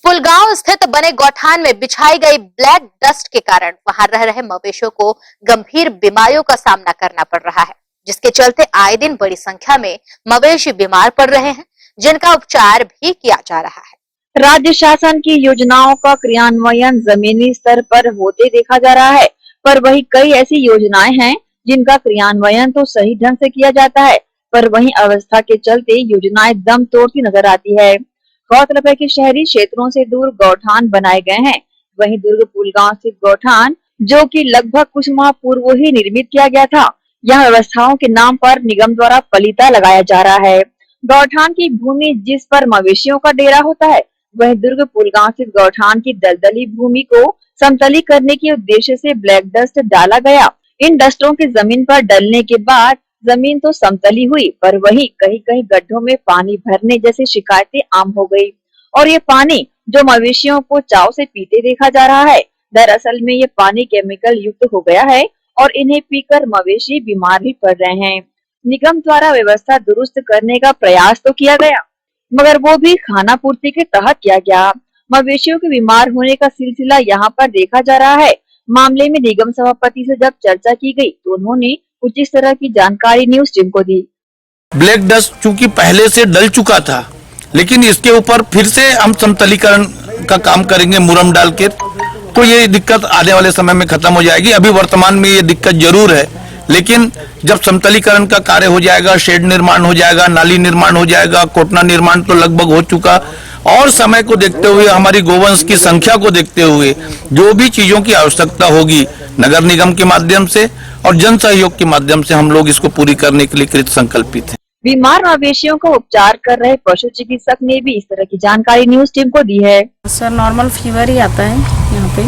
पुलगांव स्थित बने गौठान में बिछाई गई ब्लैक डस्ट के कारण वहां रह रहे मवेशियों को गंभीर बीमारियों का सामना करना पड़ रहा है, जिसके चलते आए दिन बड़ी संख्या में मवेशी बीमार पड़ रहे हैं, जिनका उपचार भी किया जा रहा है। राज्य शासन की योजनाओं का क्रियान्वयन जमीनी स्तर पर होते देखा जा रहा है, पर वही कई ऐसी योजनाएं हैं जिनका क्रियान्वयन तो सही ढंग से किया जाता है, पर वहीं अवस्था के चलते योजनाएं दम तोड़ती नजर आती है। गौरतलब है कि शहरी क्षेत्रों से दूर गौठान बनाए गए हैं। वहीं दुर्ग पुलगांव स्थित गौठान, जो कि लगभग कुछ माह पूर्व ही निर्मित किया गया था, यह व्यवस्थाओं के नाम पर निगम द्वारा पलीता लगाया जा रहा है। गौठान की भूमि जिस पर मवेशियों का डेरा होता है, वहीं दुर्ग पुलगांव स्थित गौठान की दलदली भूमि को समतली करने के उद्देश्य से ब्लैक डस्ट डाला गया। इन डस्टों के जमीन पर डलने के बाद जमीन तो समतली हुई, पर वहीं कहीं कहीं गड्ढों में पानी भरने जैसी शिकायतें आम हो गई और ये पानी जो मवेशियों को चाव से पीते देखा जा रहा है, दरअसल में ये पानी केमिकल युक्त हो गया है और इन्हें पीकर मवेशी बीमार भी पड़ रहे हैं। निगम द्वारा व्यवस्था दुरुस्त करने का प्रयास तो किया गया, मगर वो भी खाना पूर्ति के तहत किया गया। मवेशियों के बीमार होने का सिलसिला यहाँ पर देखा जा रहा है। मामले में निगम सभापति से जब चर्चा की गई तो उन्होंने कुछ इस तरह की जानकारी न्यूज टीम को दी। ब्लैक डस्ट चूंकि पहले से डल चुका था, लेकिन इसके ऊपर फिर से हम समतलीकरण का काम करेंगे मुरम डाल के, तो ये दिक्कत आने वाले समय में खत्म हो जाएगी। अभी वर्तमान में ये दिक्कत जरूर है, लेकिन जब समतलीकरण का कार्य हो जाएगा, शेड निर्माण हो जाएगा, नाली निर्माण हो जाएगा, कोटना निर्माण तो लगभग हो चुका, और समय को देखते हुए, हमारी गोवंश की संख्या को देखते हुए जो भी चीजों की आवश्यकता होगी नगर निगम के माध्यम से और जन सहयोग के माध्यम से हम लोग इसको पूरी करने के लिए कृत संकल्पित हैं। बीमार मवेशियों का उपचार कर रहे पशु चिकित्सक ने भी इस तरह की जानकारी न्यूज टीम को दी है। सर नॉर्मल फीवर ही आता है यहाँ पे,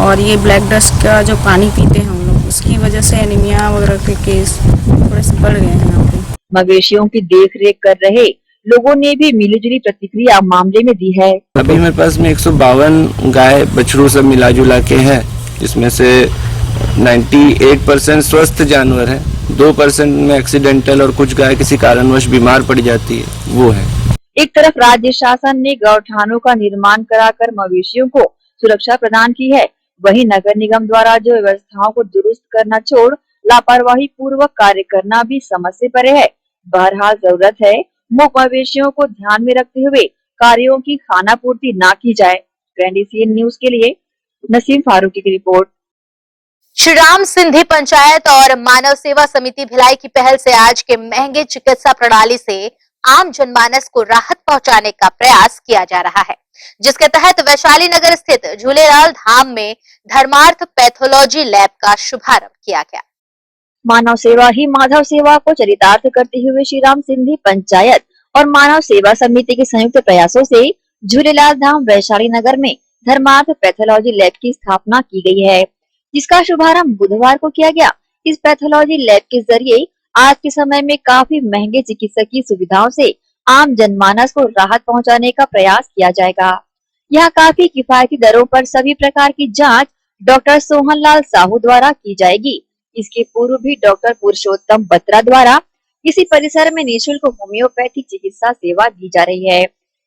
और ये ब्लैक डस्ट का जो पानी पीते हैं हम लोग, उसकी वजह से एनीमिया वगैरह के केस थोड़े से बढ़ गए हैं यहाँ पे। मवेशियों की देख रेख कर रहे लोगों ने भी मिलीजुली प्रतिक्रिया मामले में दी है। अभी मेरे पास में 152 गाय बछड़ू सब मिला जुला के है, जिसमें से 98% स्वस्थ जानवर है, 2% में एक्सीडेंटल और कुछ गाय किसी कारणवश बीमार पड़ जाती है, वो है। एक तरफ राज्य शासन ने गौठानों का निर्माण कराकर मवेशियों को सुरक्षा प्रदान की है, वहीं नगर निगम द्वारा जो व्यवस्थाओं को दुरुस्त करना छोड़ लापरवाही पूर्वक कार्य करना भी समझ से परे है। बहरहाल जरूरत है मूक मवेशियों को ध्यान में रखते हुए कार्यों की खाना पूर्ति न की जाए। ग्रैंड एशियन न्यूज के लिए नसीम फारूकी की रिपोर्ट। श्री राम सिंधी पंचायत और मानव सेवा समिति भिलाई की पहल से आज के महंगे चिकित्सा प्रणाली से आम जनमानस को राहत पहुंचाने का प्रयास किया जा रहा है, जिसके तहत वैशाली नगर स्थित झूलेलाल धाम में धर्मार्थ पैथोलॉजी लैब का शुभारंभ किया गया। मानव सेवा ही माधव सेवा को चरितार्थ करते हुए श्री राम सिंधी पंचायत और मानव सेवा समिति के संयुक्त प्रयासों से झूलेलाल धाम वैशाली नगर में धर्मार्थ पैथोलॉजी लैब की स्थापना की गई है, जिसका शुभारंभ बुधवार को किया गया। इस पैथोलॉजी लैब के जरिए आज के समय में काफी महंगे चिकित्सकीय सुविधाओं से आम जनमानस को राहत पहुंचाने का प्रयास किया जाएगा। यहाँ काफी किफायती दरों पर सभी प्रकार की जांच डॉक्टर सोहनलाल साहू द्वारा की जाएगी। इसके पूर्व भी डॉक्टर पुरुषोत्तम बत्रा द्वारा इसी परिसर में निःशुल्क होम्योपैथिक चिकित्सा सेवा दी जा रही है।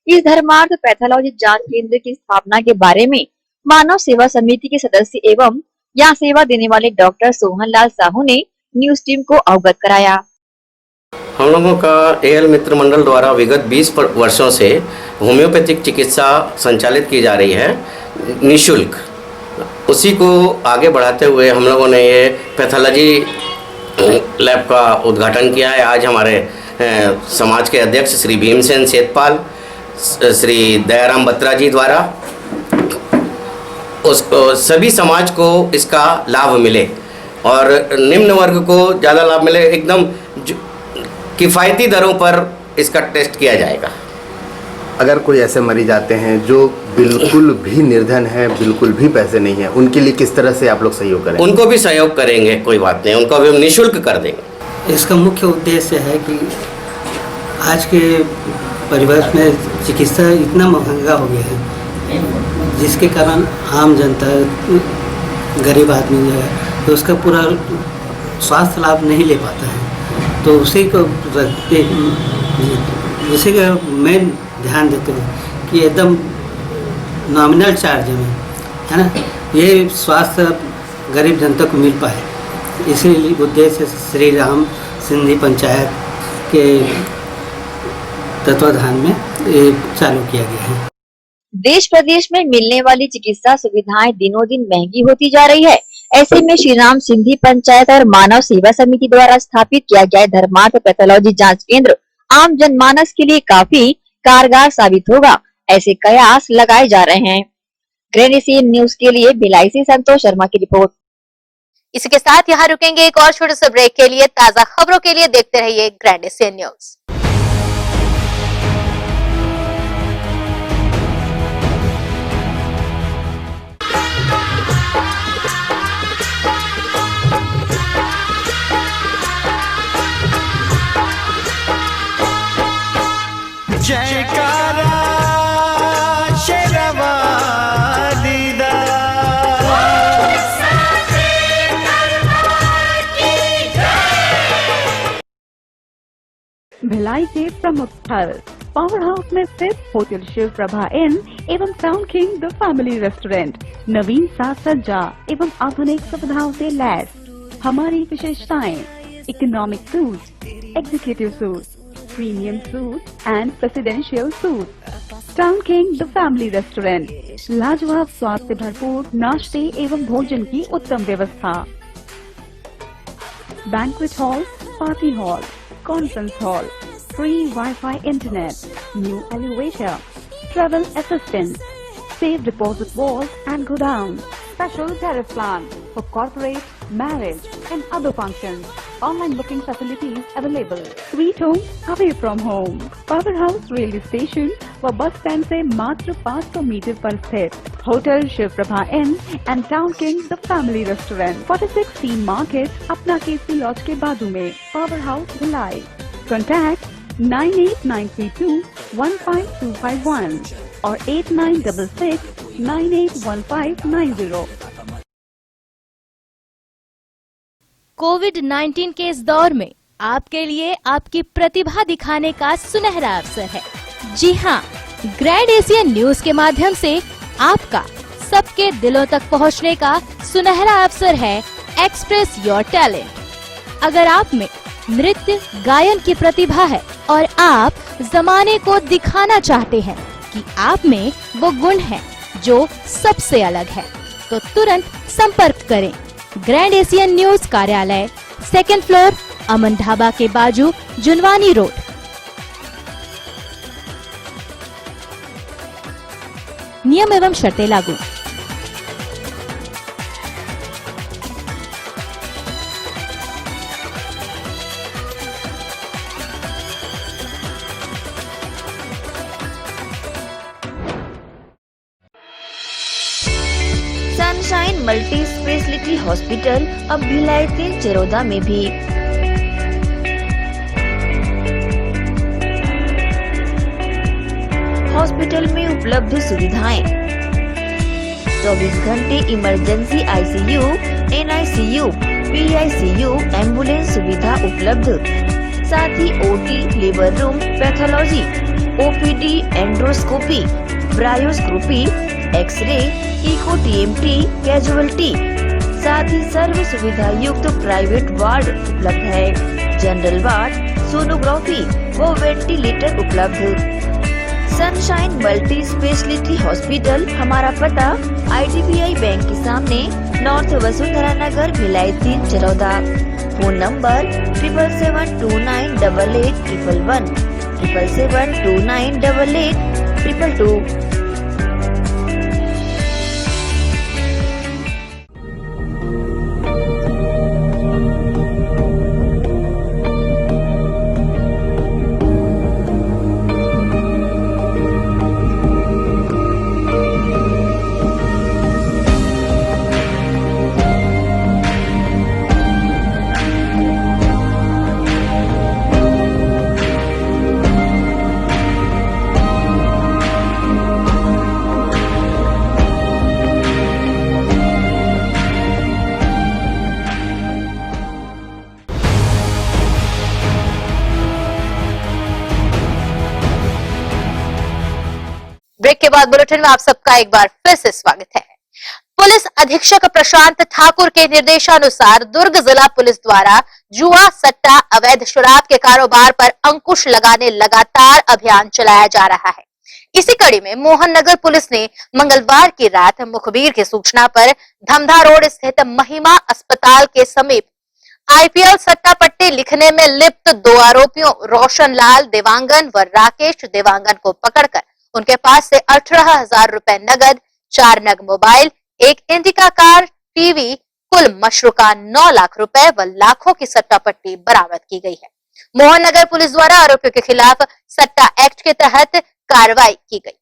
इस धर्मार्थ पैथोलॉजी जांच केंद्र की स्थापना के बारे में मानव सेवा समिति के सदस्य एवं यहाँ सेवा देने वाले डॉक्टर सोहनलाल साहू ने न्यूज टीम को अवगत कराया। हम लोगों का एएल मित्र मंडल द्वारा विगत 20 वर्षों से होम्योपैथिक चिकित्सा संचालित की जा रही है निःशुल्क। उसी को आगे बढ़ाते हुए हम लोगों ने ये पैथोलॉजी लैब का उद्घाटन किया है। आज हमारे समाज के अध्यक्ष श्री भीमसेन सेतपाल, श्री दयाराम बत्रा जी द्वारा सभी समाज को इसका लाभ मिले और निम्न वर्ग को ज़्यादा लाभ मिले। एकदम किफ़ायती दरों पर इसका टेस्ट किया जाएगा। अगर कोई ऐसे मरीज आते हैं जो बिल्कुल भी निर्धन है, बिल्कुल भी पैसे नहीं है, उनके लिए किस तरह से आप लोग सहयोग करेंगे? उनको भी सहयोग करेंगे, कोई बात नहीं, उनको भी हम निःशुल्क कर देंगे। इसका मुख्य उद्देश्य है कि आज के परिवेश में चिकित्सा इतना महंगा हो गया है, जिसके कारण आम जनता, गरीब आदमी जो है तो उसका पूरा स्वास्थ्य लाभ नहीं ले पाता है। तो उसी को रखते, उसी का मैं ध्यान देते हुए कि एकदम नॉमिनल चार्ज में, है ना, ये स्वास्थ्य गरीब जनता को मिल पाए, इसी उद्देश्य से श्री राम सिंधी पंचायत के तत्वाधान में ये चालू किया गया है। देश प्रदेश में मिलने वाली चिकित्सा सुविधाएं दिनों दिन महंगी होती जा रही है। ऐसे में श्री राम सिंधी पंचायत और मानव सेवा समिति द्वारा स्थापित किया गया धर्मार्थ पैथोलॉजी जांच केंद्र आम जनमानस के लिए काफी कारगर साबित होगा, ऐसे कयास लगाए जा रहे हैं। ग्रैंड एशियन न्यूज के लिए भिलाई से संतोष शर्मा की रिपोर्ट। इसी के साथ यहाँ रुकेंगे एक और छोटे से ब्रेक के लिए। ताजा खबरों के लिए देखते रहिए ग्रैंड एशियन न्यूज। जयकारा शेरवाली दा, भिलाई के प्रमुख स्थल पावर हाउस में स्थित होटल शिव प्रभा इन एवं town king the family restaurant नवीन साज सज्जा एवं आधुनिक सुविधाओं से लैस। हमारी विशेषताएं: economic suite, executive suite, premium suite and presidential suite. Town king the family restaurant, लाजवाब स्वाद से भरपूर नाश्ते एवं भोजन की उत्तम व्यवस्था। Banquet hall, party hall, conference hall, free Wi-Fi internet, new elevator, travel assistance, safe deposit vault and godown, special tariff plan for corporate, marriage and other functions. Online booking facilities available. Sweet home away from home. Powerhouse railway station व बस स्टैंड से मात्र 500 मीटर पर स्थित hotel Shiv Prabha inn and town king the family restaurant 46 T market अपना केसी लॉज के बाजू में। Power house Bhilai. कॉन्टैक्ट 98932 15251 और 8966 981590। कोविड-19 के इस दौर में आपके लिए आपकी प्रतिभा दिखाने का सुनहरा अवसर है। जी हाँ, ग्रैंड एशियन न्यूज के माध्यम से आपका सबके दिलों तक पहुंचने का सुनहरा अवसर है एक्सप्रेस योर टैलेंट। अगर आप में नृत्य गायन की प्रतिभा है और आप जमाने को दिखाना चाहते हैं कि आप में वो गुण है जो सबसे अलग है, तो तुरंत संपर्क करें। ग्रैंड एशियन न्यूज कार्यालय, 2nd फ्लोर, अमन ढाबा के बाजू, जुनवानी रोड। नियम एवं शर्तें लागू। सनशाइन मल्टी स्पेशलिटी हॉस्पिटल अब भिलाई के चरोदा में भी। हॉस्पिटल में उपलब्ध सुविधाएं: 24 घंटे emergency ICU, NICU, PICU, ambulance सुविधा उपलब्ध। साथ ही OT, labour room, pathology, OPD, endoscopy, bronchoscopy, x-ray, echo TMT, casualty, साथ ही सर्व सुविधा युक्त प्राइवेट वार्ड उपलब्ध है। जनरल वार्ड, सोनोग्राफी व वेंटिलेटर उपलब्ध। सनशाइन मल्टी स्पेशलिटी हॉस्पिटल, हमारा पता IDBI बैंक के सामने, north Vasundhara Nagar, Bhilai 3 Charoda. Phone number 77298811 77298822। Break के बाद बुलेटिन में आप सबका एक बार फिर से स्वागत है। पुलिस अधीक्षक प्रशांत ठाकुर के निर्देशानुसार दुर्ग जिला पुलिस द्वारा जुआ, सट्टा, अवैध शराब के कारोबार पर अंकुश लगाने लगातार अभियान चलाया जा रहा है। इसी कड़ी में मोहन नगर पुलिस ने मंगलवार की रात मुखबिर की सूचना पर धमधा रोड स्थित महिमा अस्पताल के समीप आईपीएल सट्टा पट्टी लिखने में लिप्त 2 आरोपियों रोशन लाल देवांगन व राकेश देवांगन को पकड़कर उनके पास से 18,000 रुपए नगद, 4 नग मोबाइल, एक इंडिका कार, टीवी, कुल मशरूका 9 लाख रुपए व लाखों की सट्टा पट्टी बरामद की गई है। मोहन नगर पुलिस द्वारा आरोपियों के खिलाफ सट्टा एक्ट के तहत कार्रवाई की गई।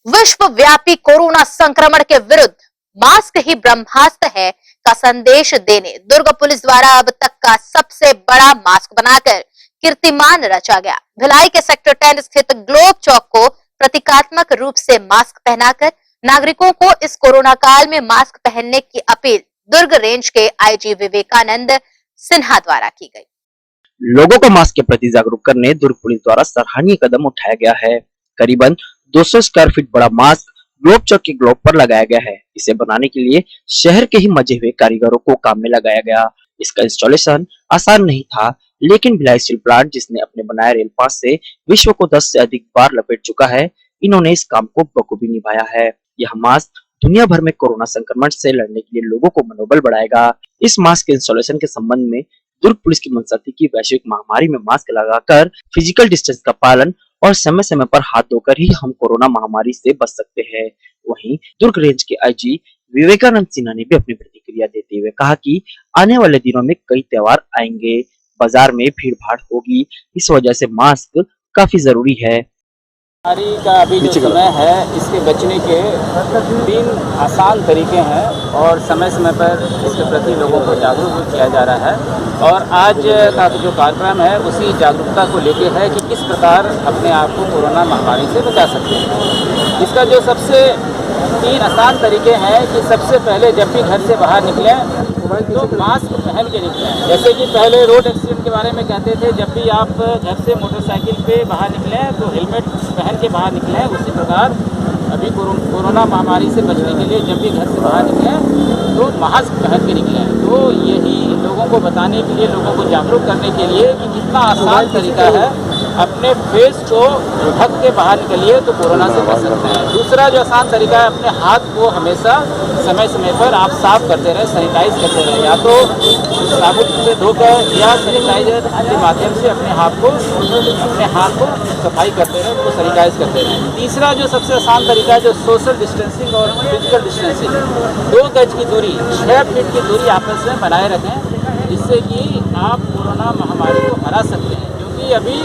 विश्वव्यापी कोरोना संक्रमण के विरुद्ध मास्क ही ब्रह्मास्त्र है का संदेश देने दुर्ग पुलिस द्वारा अब तक का सबसे बड़ा मास्क बनाकर कीर्तिमान रचा गया। भिलाई के सेक्टर 10 स्थित ग्लोब चौक को प्रतीकात्मक रूप से मास्क पहनाकर नागरिकों को इस कोरोना काल में मास्क पहनने की अपील दुर्ग रेंज के आईजी विवेकानंद सिन्हा द्वारा की गई। लोगों को मास्क के प्रति जागरूक करने दुर्ग पुलिस द्वारा सराहनीय कदम उठाया गया है। करीबन 200 स्क्वायर फीट बड़ा मास्क ग्लोब चौक के ग्लोब पर लगाया गया है। इसे बनाने के लिए शहर के ही मजे हुए कारीगरों को काम में लगाया गया। इसका इंस्टॉलेशन आसान नहीं था, लेकिन भिलाई स्टील प्लांट जिसने अपने बनाए रेल पास से विश्व को 10 से अधिक बार लपेट चुका है, इन्होंने इस काम को बखूबी निभाया है। यह मास्क दुनिया भर में कोरोना संक्रमण से लड़ने के लिए लोगों को मनोबल बढ़ाएगा। इस मास्क के इंस्टॉलेशन के संबंध में दुर्ग पुलिस की मंशा थी कि वैश्विक महामारी में मास्क लगाकर फिजिकल डिस्टेंस का पालन और समय समय पर हाथ धोकर ही हम कोरोना महामारी से बच सकते हैं। वहीं दुर्ग रेंज के आईजी विवेकानंद सिन्हा ने भी अपनी प्रतिक्रिया देते हुए कहा कि आने वाले दिनों में कई त्योहार आएंगे, बाजार में भीड़ भाड़ होगी, इस वजह से मास्क काफी जरूरी है। बीमारी का अभी जो समय है, इसके बचने के 3 आसान तरीके हैं और समय समय पर इसके प्रति लोगों को जागरूक किया जा रहा है। और आज का जो कार्यक्रम है उसी जागरूकता को लेके है कि किस प्रकार अपने आप को कोरोना महामारी से बचा सकते हैं। इसका जो सबसे 3 आसान तरीके हैं कि सबसे पहले जब भी घर से बाहर निकलें तो मास्क पहन के निकलें। जैसे कि पहले रोड एक्सीडेंट के बारे में कहते थे, जब भी आप घर से मोटरसाइकिल पे बाहर निकलें तो हेलमेट पहन के बाहर निकलें। उसी प्रकार अभी कोरोना महामारी से बचने के लिए जब भी घर से बाहर निकलें तो मास्क पहन के निकलें। तो यही लोगों को बताने के लिए, लोगों को जागरूक करने के लिए कि कितना आसान तरीका है, अपने फेस को ढक के बाहर निकलिए तो कोरोना से बच सकते हैं। दूसरा जो आसान तरीका है, अपने हाथ को हमेशा समय समय पर आप साफ करते रहें, सैनिटाइज करते रहें, या तो साबुन से धोकर या सैनिटाइजर के माध्यम से अपने हाथ को सफाई करते रहें, उसको सैनिटाइज करते रहें। तीसरा जो सबसे आसान तरीका है, जो सोशल डिस्टेंसिंग और फिजिकल डिस्टेंसिंग, 2 गज की दूरी, 6 फीट की दूरी आपस में बनाए रखें, जिससे कि आप कोरोना महामारी को हरा सकते हैं। क्योंकि अभी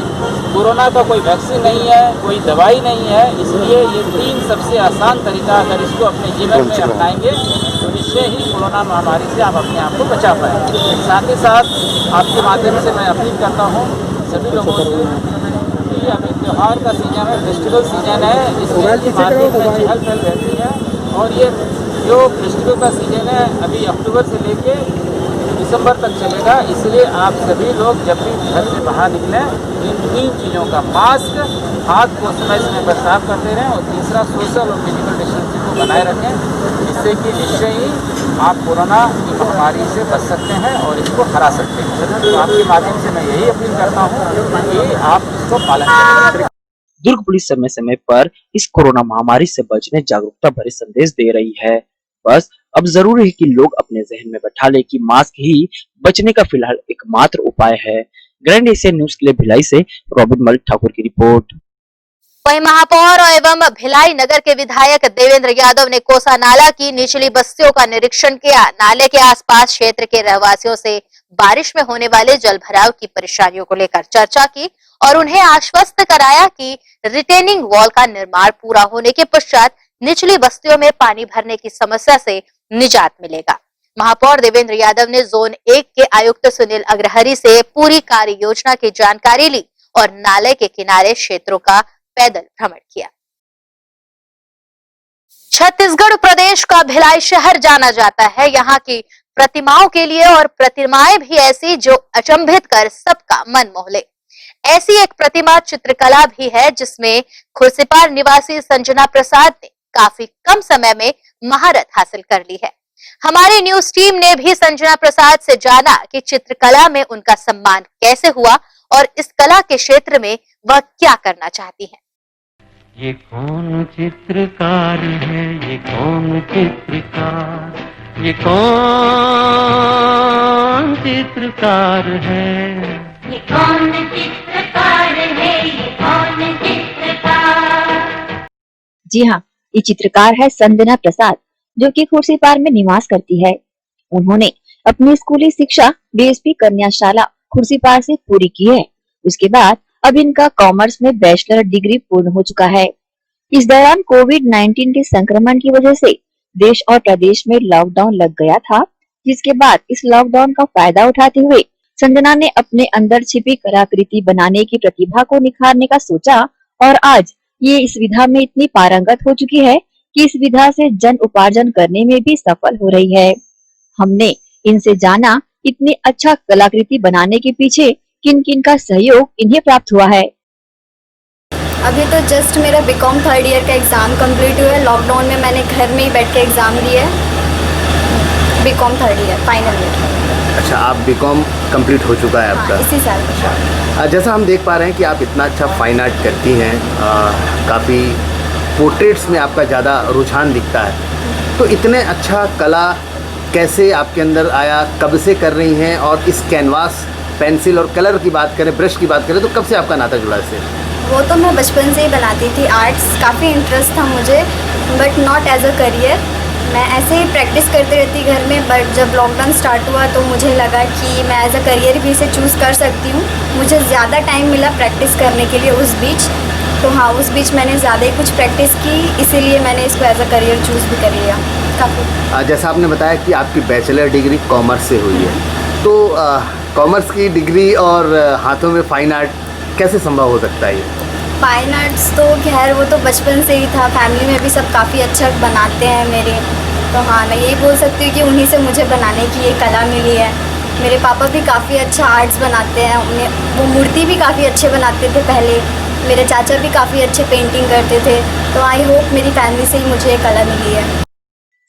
कोरोना का कोई वैक्सीन नहीं है, कोई दवाई नहीं है, इसलिए ये 3 सबसे आसान तरीका अगर इसको अपने जीवन में अपनाएंगे तो निश्चय ही कोरोना महामारी से आप अपने आप को बचा पाएंगे। साथ ही साथ आपके माध्यम से मैं अपील करता हूँ सभी लोगों से कि अभी त्यौहार का सीजन है, फेस्टिवल सीजन है, इसमें मार्केट में चहल पहल रहती है और ये जो फेस्टिवल का सीजन है अभी अक्टूबर से लेके दिसंबर तक चलेगा। इसलिए आप सभी लोग जब भी घर से बाहर निकलें इन 3 चीज़ों का, मास्क, हाथ को समय समय पर साफ करते रहें और तीसरा सोशल और फिजिकल डिस्टेंसिंग को बनाए रखें, जिससे कि निश्चय ही आप कोरोना की महामारी से बच सकते हैं और इसको हरा सकते हैं। तो आपके माध्यम से मैं यही अपील करता हूँ कि आप इसको पालन करें। दुर्ग पुलिस समय समय पर इस कोरोना महामारी से बचने जागरूकता भरे संदेश दे रही है। बस अब जरूरी है कि लोग अपने जहन में बैठा ले कि मास्क ही बचने का फिलहाल एकमात्र उपाय है। ग्रैंड एशिया न्यूज के लिए भिलाई से रॉबिन मलिक ठाकुर की रिपोर्ट। वहीं महापौर एवं भिलाई नगर के विधायक देवेंद्र यादव ने कोसा नाला की निचली बस्तियों का निरीक्षण किया। नाले के आसपास क्षेत्र के रहवासियों से बारिश में होने वाले जल भराव की परेशानियों को लेकर चर्चा की और उन्हें आश्वस्त कराया कि रिटेनिंग वॉल का निर्माण पूरा होने के पश्चात निचली बस्तियों में पानी भरने की समस्या से निजात मिलेगा। महापौर देवेंद्र यादव ने जोन 1 के आयुक्त सुनील अग्रहरी से पूरी कार्य योजना की जानकारी ली और नाले के किनारे क्षेत्रों का पैदल भ्रमण किया। छत्तीसगढ़ प्रदेश का भिलाई शहर जाना जाता है यहाँ की प्रतिमाओं के लिए और प्रतिमाएं भी ऐसी जो अचंभित कर सबका मन मोह ले। ऐसी एक प्रतिमा चित्रकला भी है जिसमें खुर्सीपार निवासी संजना प्रसाद ने काफी कम समय में महारत हासिल कर ली है। हमारी न्यूज टीम ने भी संजना प्रसाद से जाना कि चित्रकला में उनका सम्मान कैसे हुआ और इस कला के क्षेत्र में वह क्या करना चाहती हैं। ये कौन चित्रकार है, ये कौन चित्रकार, ये कौन चित्रकार है, ये कौन चित्रकार है, ये कौन चित्रकार। जी हाँ, ये चित्रकार है संजना प्रसाद, जो कि खुर्सीपार में निवास करती है। उन्होंने अपनी स्कूली शिक्षा बीएसपी कन्याशाला खुर्सीपार से पूरी की है। उसके बाद अब इनका कॉमर्स में बैचलर डिग्री पूर्ण हो चुका है। इस दौरान कोविड-19 के संक्रमण की वजह से देश और प्रदेश में लॉकडाउन लग गया था, जिसके बाद इस लॉकडाउन का फायदा उठाते हुए संजना ने अपने अंदर छिपी कलाकृति बनाने की प्रतिभा को निखारने का सोचा और आज ये इस विधा में इतनी पारंगत हो चुकी है कि इस विधा से जन उपार्जन करने में भी सफल हो रही है। हमने इनसे जाना इतनी अच्छा कलाकृति बनाने के पीछे किन किन का सहयोग इन्हें प्राप्त हुआ है। अभी तो जस्ट मेरा बीकॉम 3rd ईयर का एग्ज़ाम कंप्लीट हुआ है। लॉकडाउन में मैंने घर में ही बैठ के एग्ज़ाम दिया है। B Com 3rd year final year. अच्छा, आप बीकॉम कंप्लीट हो चुका है आपका? इसी साल। जैसा हम देख पा रहे हैं कि आप इतना अच्छा फाइन आर्ट करती हैं, काफ़ी पोर्ट्रेट्स में आपका ज़्यादा रुझान दिखता है, तो इतने अच्छा कला कैसे आपके अंदर आया, कब से कर रही हैं? और इस कैनवास, पेंसिल और कलर की बात करें, ब्रश की बात करें, तो कब से आपका नाता जुड़ा इससे? वो तो मैं बचपन से ही बनाती थी। आर्ट्स काफ़ी इंटरेस्ट था मुझे, but not as a career. मैं ऐसे ही प्रैक्टिस करती रहती घर में, बट जब लॉकडाउन स्टार्ट हुआ तो मुझे लगा कि मैं एज अ करियर भी इसे चूज़ कर सकती हूँ। मुझे ज़्यादा टाइम मिला प्रैक्टिस करने के लिए उस बीच, तो हाँ, उस बीच मैंने ज़्यादा ही कुछ प्रैक्टिस की, इसीलिए मैंने इसको एज अ करियर चूज़ भी कर लिया काफ़ी। जैसा आपने बताया कि आपकी बैचलर डिग्री कॉमर्स से हुई है, तो कॉमर्स की डिग्री और हाथों में फाइन आर्ट कैसे संभव हो सकता है? फाइन आर्ट्स तो खैर वो तो बचपन से ही था, फैमिली में भी सब काफ़ी अच्छा बनाते हैं मेरे, तो हाँ मैं यही बोल सकती हूँ कि उन्हीं से मुझे बनाने की ये कला मिली है। मेरे पापा भी काफ़ी अच्छा आर्ट्स बनाते हैं, उन्हें वो मूर्ति भी काफ़ी अच्छे बनाते थे पहले। मेरे चाचा भी काफ़ी अच्छे पेंटिंग करते थे, तो आई होप मेरी फैमिली से ही मुझे ये कला मिली है।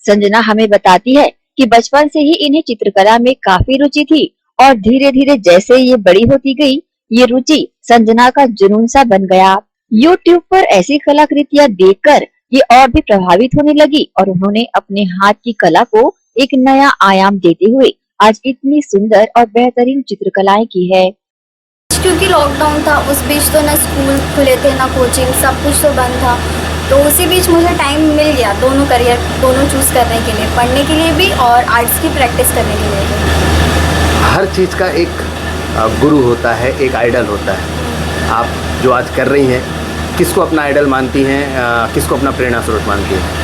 संजना हमें बताती है कि बचपन से ही इन्हें चित्रकला में काफी रुचि थी और धीरे धीरे जैसे ये बड़ी होती गई, ये रुचि संजना का जुनून सा बन गया। YouTube पर ऐसी कलाकृतियां देखकर ये और भी प्रभावित होने लगी और उन्होंने अपने हाथ की कला को एक नया आयाम देते हुए आज इतनी सुंदर और बेहतरीन चित्रकलाएं की है। क्योंकि लॉकडाउन था, उस बीच तो ना स्कूल खुले थे ना कोचिंग, सब कुछ तो बंद था, तो उसी बीच मुझे टाइम मिल गया दोनों करियर दोनों चूज करने के लिए, पढ़ने के लिए भी और आर्ट्स की प्रैक्टिस करने के लिए भी। हर चीज़ का एक गुरु होता है, एक आइडल होता है। आप जो आज कर रही हैं, किसको अपना आइडल मानती हैं, किसको अपना प्रेरणा स्रोत मानती हैं?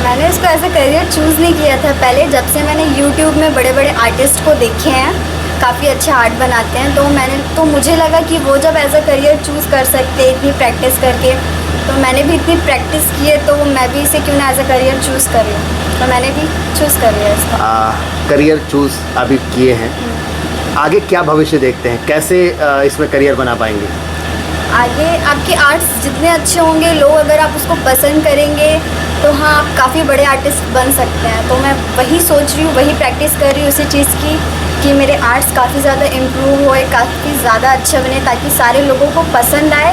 मैंने इसको ऐसा करियर चूज़ नहीं किया था पहले, जब से मैंने YouTube में बड़े बड़े आर्टिस्ट को देखे हैं, काफ़ी अच्छा आर्ट बनाते हैं, तो मुझे लगा कि वो जब एज अ करियर चूज़ कर सकते इतनी प्रैक्टिस करके, तो मैंने भी इतनी प्रैक्टिस की है, तो मैं भी इसे क्यों ना एज अ करियर चूज़ कर रही हूँ, तो मैंने भी चूज़ कर लिया इसका। करियर चूज़ अभी किए हैं, आगे क्या भविष्य देखते हैं, कैसे इसमें करियर बना पाएंगे? आगे आपके आर्ट्स जितने अच्छे होंगे, लोग अगर आप उसको पसंद करेंगे, तो हाँ आप काफ़ी बड़े आर्टिस्ट बन सकते हैं। तो मैं वही सोच रही हूँ, वही प्रैक्टिस कर रही हूँ उसी चीज़ की, कि मेरे आर्ट्स काफ़ी ज़्यादा इम्प्रूव होए, काफ़ी ज़्यादा अच्छे बने, ताकि सारे लोगों को पसंद आए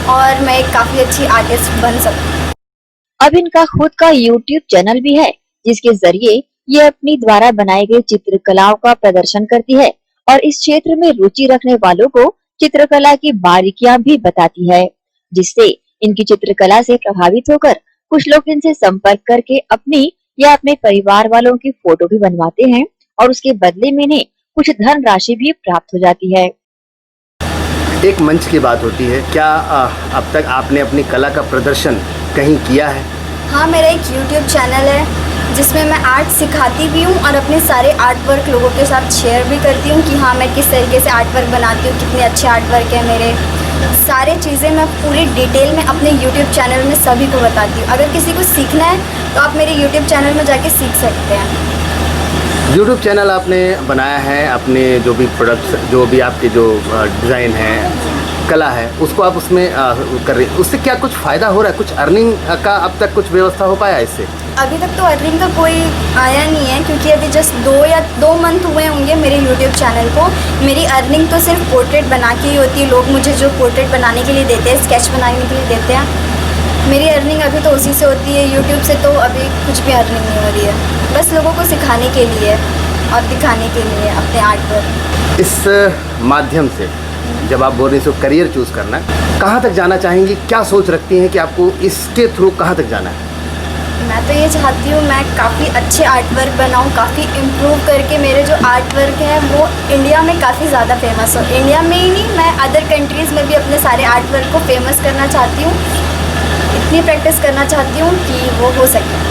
और मैं एक काफ़ी अच्छी आर्टिस्ट बन सकूँ। अब इनका खुद का YouTube चैनल भी है, जिसके जरिए ये अपनी द्वारा बनाई गई चित्रकलाओं का प्रदर्शन करती है और इस क्षेत्र में रुचि रखने वालों को चित्रकला की बारीकियां भी बताती है, जिससे इनकी चित्रकला से प्रभावित होकर कुछ लोग इनसे संपर्क करके अपनी या अपने परिवार वालों की फोटो भी बनवाते हैं और उसके बदले में इन्हें कुछ धन राशि भी प्राप्त हो जाती है। एक मंच की बात होती है, क्या अब तक आपने अपनी कला का प्रदर्शन कहीं किया है? हाँ, मेरा एक YouTube चैनल है जिसमें मैं आर्ट सिखाती भी हूँ और अपने सारे आर्ट वर्क लोगों के साथ शेयर भी करती हूँ कि हाँ मैं किस तरीके से आर्ट वर्क बनाती हूँ, कितने अच्छे आर्ट वर्क हैं मेरे। सारे चीज़ें मैं पूरी डिटेल में अपने YouTube चैनल में सभी को बताती हूँ। अगर किसी को सीखना है तो आप मेरे YouTube चैनल में जाके सीख सकते हैं। YouTube चैनल आपने बनाया है, अपने जो भी प्रोडक्ट्स, जो भी आपके जो डिज़ाइन हैं, कला है उसको आप उसमें कर रही हैं, उससे क्या कुछ फ़ायदा हो रहा है? कुछ अर्निंग का अब तक कुछ व्यवस्था हो पाया इससे? अभी तक तो अर्निंग का कोई आया नहीं है, क्योंकि अभी जस्ट 2 मंथ हुए होंगे मेरे यूट्यूब चैनल को। मेरी अर्निंग तो सिर्फ पोर्ट्रेट बना के ही होती है। लोग मुझे जो पोर्ट्रेट बनाने के लिए देते हैं, स्केच बनाने के लिए देते हैं, मेरी अर्निंग अभी तो उसी से होती है। यूट्यूब से तो अभी कुछ भी अर्निंग नहीं हो रही है, बस लोगों को सिखाने के लिए और दिखाने के लिए अपने आर्ट पर। इस माध्यम से जब आप बोल रहे हो करियर चूज़ करना है, कहाँ तक जाना चाहेंगी? क्या सोच रखती हैं कि आपको इसके थ्रू कहाँ तक जाना है? मैं तो ये चाहती हूँ मैं काफ़ी अच्छे आर्ट वर्क बनाऊँ, काफ़ी इम्प्रूव करके मेरे जो आर्ट वर्क है वो इंडिया में काफ़ी ज़्यादा फेमस हो। इंडिया में ही नहीं, मैं अदर कंट्रीज़ में भी अपने सारे आर्ट वर्क को फेमस करना चाहती हूँ। इतनी प्रैक्टिस करना चाहती हूँ कि वो हो सके।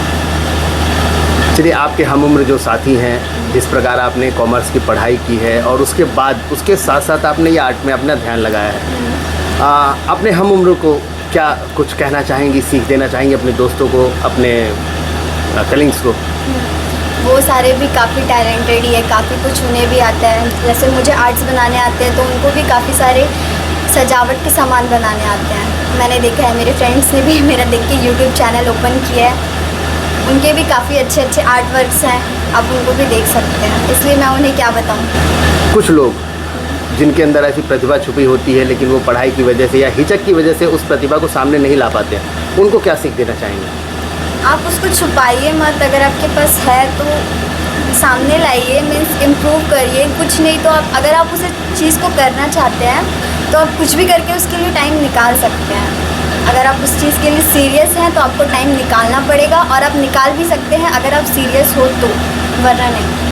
चलिए, आपके हम उम्र जो साथी हैं, जिस प्रकार आपने कॉमर्स की पढ़ाई की है और उसके बाद उसके साथ साथ आपने ये आर्ट में अपना ध्यान लगाया है, अपने हम उम्र को क्या कुछ कहना चाहेंगी, सीख देना चाहेंगी अपने दोस्तों को, अपने कलीग्स को? वो सारे भी काफ़ी टैलेंटेड ही है, काफ़ी कुछ उन्हें भी आता है। जैसे मुझे आर्ट्स बनाने आते हैं तो उनको भी काफ़ी सारे सजावट के सामान बनाने आते हैं। मैंने देखा है, मेरे फ्रेंड्स ने भी मेरा देख के यूट्यूब चैनल ओपन किया है, उनके भी काफ़ी अच्छे अच्छे आर्ट वर्क्स हैं, आप उनको भी देख सकते हैं। इसलिए मैं उन्हें क्या बताऊँ। कुछ लोग जिनके अंदर ऐसी प्रतिभा छुपी होती है लेकिन वो पढ़ाई की वजह से या हिचक की वजह से उस प्रतिभा को सामने नहीं ला पाते हैं, उनको क्या सीख देना चाहेंगे? आप उसको छुपाइए मत, अगर आपके पास है तो सामने लाइए, मीन्स इम्प्रूव करिए। कुछ नहीं तो आप अगर आप उस चीज़ को करना चाहते हैं तो आप कुछ भी करके उसके लिए टाइम निकाल सकते हैं। अगर आप उस चीज़ के लिए सीरियस हैं तो आपको टाइम निकालना पड़ेगा, और आप निकाल भी सकते हैं अगर आप सीरियस हो तो, वरना नहीं।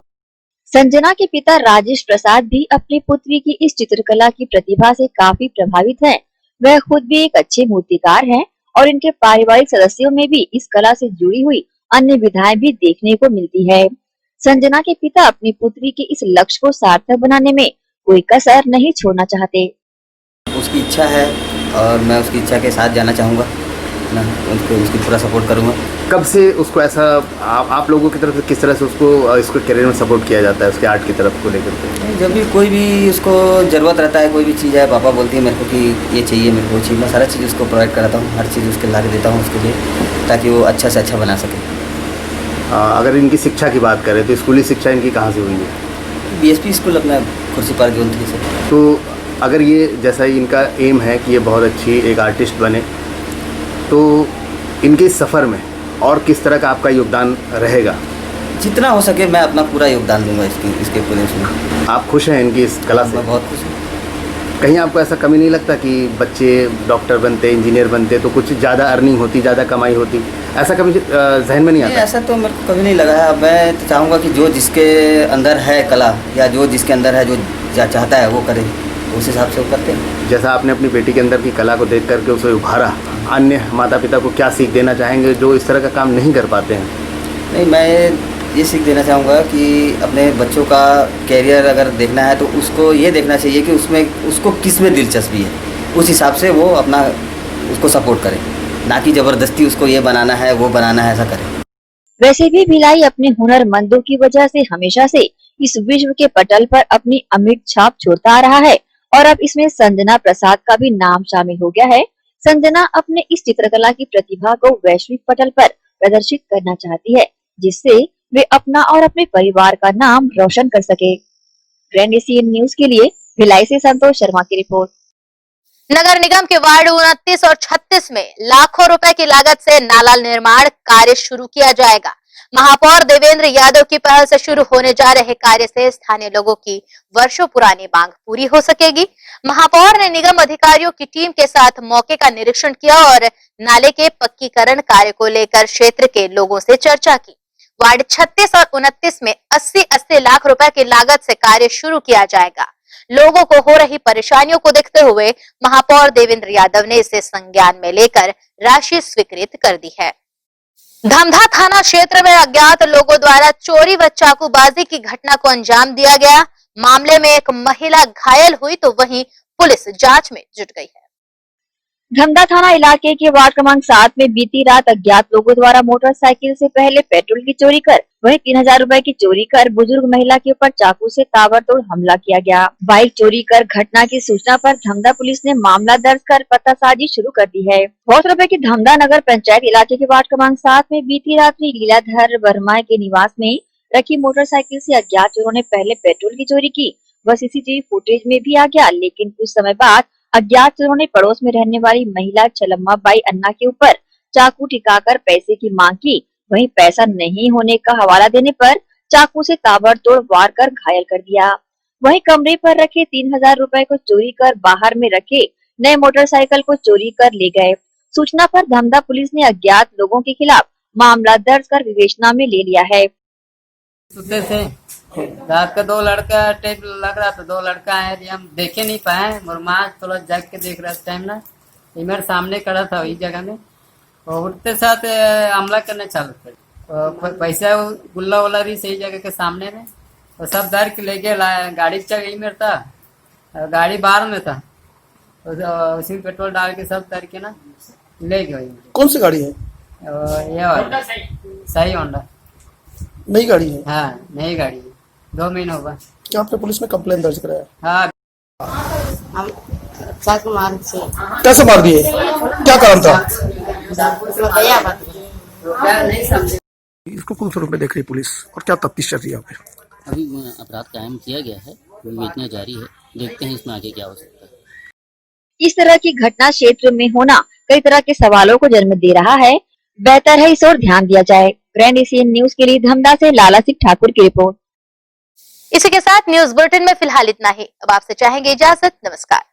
संजना के पिता राजेश प्रसाद भी अपनी पुत्री की इस चित्रकला की प्रतिभा से काफी प्रभावित हैं। वह खुद भी एक अच्छे मूर्तिकार हैं और इनके पारिवारिक सदस्यों में भी इस कला से जुड़ी हुई अन्य विधाएं भी देखने को मिलती है। संजना के पिता अपनी पुत्री के इस लक्ष्य को सार्थक बनाने में कोई कसर नहीं छोड़ना चाहते। उसकी इच्छा है और मैं उसकी इच्छा के साथ जाना चाहूँगा ना, उसकी पूरा सपोर्ट करूँगा। कब से उसको ऐसा आप लोगों की तरफ से किस तरह से उसको इसको करियर में सपोर्ट किया जाता है, उसके आर्ट की तरफ को लेकर के? जब भी कोई भी उसको ज़रूरत रहता है, कोई भी चीज़ है, पापा बोलती है मेरे को कि ये चाहिए, मेरे को वो चाहिए, मैं सारा चीज़ उसको प्रोवाइड कराता हूँ, हर चीज़ उसके ला के देता हूँ उसके लिए, ताकि वो अच्छा से अच्छा बना सके। अगर इनकी शिक्षा की बात करें तो स्कूली शिक्षा इनकी कहाँ से हुई है? BSP स्कूल अपना खुर्सी पार्क जोन 3 से। तो अगर ये जैसा इनका एम है कि ये बहुत अच्छी एक आर्टिस्ट बने, तो इनके सफ़र में और किस तरह का आपका योगदान रहेगा? जितना हो सके मैं अपना पूरा योगदान दूंगा इसके पूरे उसमें। आप खुश हैं इनकी इस कला से? मैं बहुत खुश हूँ। कहीं आपको ऐसा कमी नहीं लगता कि बच्चे डॉक्टर बनते, इंजीनियर बनते तो कुछ ज़्यादा अर्निंग होती, ज़्यादा कमाई होती, ऐसा कभी जहन में नहीं आता? ऐसा तो मेरे को कभी नहीं लगा है। मैं तो चाहूँगा कि जो जिसके अंदर है कला, या जो जिसके अंदर है, जो चाहता है वो करे, उस हिसाब से वो करते हैं। जैसा आपने अपनी बेटी के अंदर की कला को देख करके उसे उभारा, अन्य माता पिता को क्या सीख देना चाहेंगे जो इस तरह का काम नहीं कर पाते हैं? नहीं, मैं ये सीख देना चाहूँगा कि अपने बच्चों का कैरियर अगर देखना है तो उसको ये देखना चाहिए कि उसमें उसको किस में दिलचस्पी है, उस हिसाब से वो अपना उसको सपोर्ट करे, ना कि ज़बरदस्ती उसको ये बनाना है वो बनाना है ऐसा करे। वैसे भी भिलाई अपने हुनरमंदों की वजह से हमेशा से इस विश्व के पटल पर अपनी अमिट छाप छोड़ता आ रहा है और अब इसमें संजना प्रसाद का भी नाम शामिल हो गया है। संजना अपने इस चित्रकला की प्रतिभा को वैश्विक पटल पर प्रदर्शित करना चाहती है, जिससे वे अपना और अपने परिवार का नाम रोशन कर सके। ग्रैंड एशियन न्यूज के लिए भिलाई से संतोष शर्मा की रिपोर्ट। नगर निगम के वार्ड 29 और 36 में लाखों रुपए की लागत से नाला निर्माण कार्य शुरू किया जाएगा। महापौर देवेंद्र यादव की पहल से शुरू होने जा रहे कार्य से स्थानीय लोगों की वर्षों पुरानी मांग पूरी हो सकेगी। महापौर ने निगम अधिकारियों की टीम के साथ मौके का निरीक्षण किया और नाले के पक्कीकरण कार्य को लेकर क्षेत्र के लोगों से चर्चा की। वार्ड 36 और 29 में 80-80 लाख रुपए की लागत से कार्य शुरू किया जाएगा। लोगों को हो रही परेशानियों को देखते हुए महापौर देवेंद्र यादव ने इसे संज्ञान में लेकर राशि स्वीकृत कर दी है। धमधा थाना क्षेत्र में अज्ञात लोगों द्वारा चोरी व चाकूबाजी की घटना को अंजाम दिया गया। मामले में एक महिला घायल हुई तो वहीं पुलिस जांच में जुट गई है। धमदा थाना इलाके के वार्ड क्रमांक 7 में बीती रात अज्ञात लोगों द्वारा मोटरसाइकिल से पहले पेट्रोल की चोरी कर वहीं 3000 रुपए की चोरी कर बुजुर्ग महिला के ऊपर चाकू से ताबड़तोड़ हमला किया गया। बाइक चोरी कर घटना की सूचना पर धमदा पुलिस ने मामला दर्ज कर पतासाजी शुरू कर दी है। गौरतलब है कि धमदा नगर पंचायत इलाके के वार्ड क्रमांक 7 में बीती रात्रि लीलाधर वर्मा के निवास में रखी मोटरसाइकिल से अज्ञात चोरों ने पहले पेट्रोल की चोरी की। वह सीसीटीवी फुटेज में भी आ गया, लेकिन कुछ समय बाद अज्ञात चोरों ने पड़ोस में रहने वाली महिला चलम्मा बाई अन्ना के ऊपर चाकू टिकाकर पैसे की मांग की। वहीं पैसा नहीं होने का हवाला देने पर चाकू से ताबड़तोड़ वार कर घायल कर दिया। वहीं कमरे पर रखे 3000 रुपए को चोरी कर बाहर में रखे नए मोटरसाइकिल को चोरी कर ले गए। सूचना पर धमदा पुलिस ने अज्ञात लोगों के खिलाफ मामला दर्ज कर विवेचना में ले लिया है। सुते थे रात का 2 लड़का टेप लग रहा था, 2 लड़का आए थे, हम देखे नहीं पाए। मुरमाज थोड़ा जाग के देख रहा टाइम ना, ये मेरे सामने खड़ा था वही जगह में, और उठते साथ हमला करने चालू कर। पैसा गुल्ला वुल्ला भी सही जगह के सामने में, और सब दर के लेके गाड़ी चल गई मेरे था, गाड़ी बाहर में था, उसी में पेट्रोल डाल के सब दर के ना ले गई। कौन सी गाड़ी है? ये सही होंडा नई गाड़ी है? हाँ नई गाड़ी है, 2 महीने होगा। क्या आपने पुलिस में कंप्लेन दर्ज कराया? हाँ हम चाकू मार से। कैसे मार दिए? क्या कारण था? नहीं समझे। इसको कौन से रूप में देख रही पुलिस और क्या तफ्तीश चल रही है यहाँ पे? अभी अपराध कायम किया गया है, विवेचना जारी है, देखते हैं इसमें आगे क्या हो सकता है। इस तरह की घटना क्षेत्र में होना कई तरह के सवालों को जन्म दे रहा है। बेहतर है इस ओर ध्यान दिया जाए। ग्रैंड एशियन न्यूज के लिए धमदा से लाला सिंह ठाकुर की रिपोर्ट। इसी के साथ न्यूज बुलेटिन में फिलहाल इतना ही। अब आपसे चाहेंगे इजाजत। नमस्कार।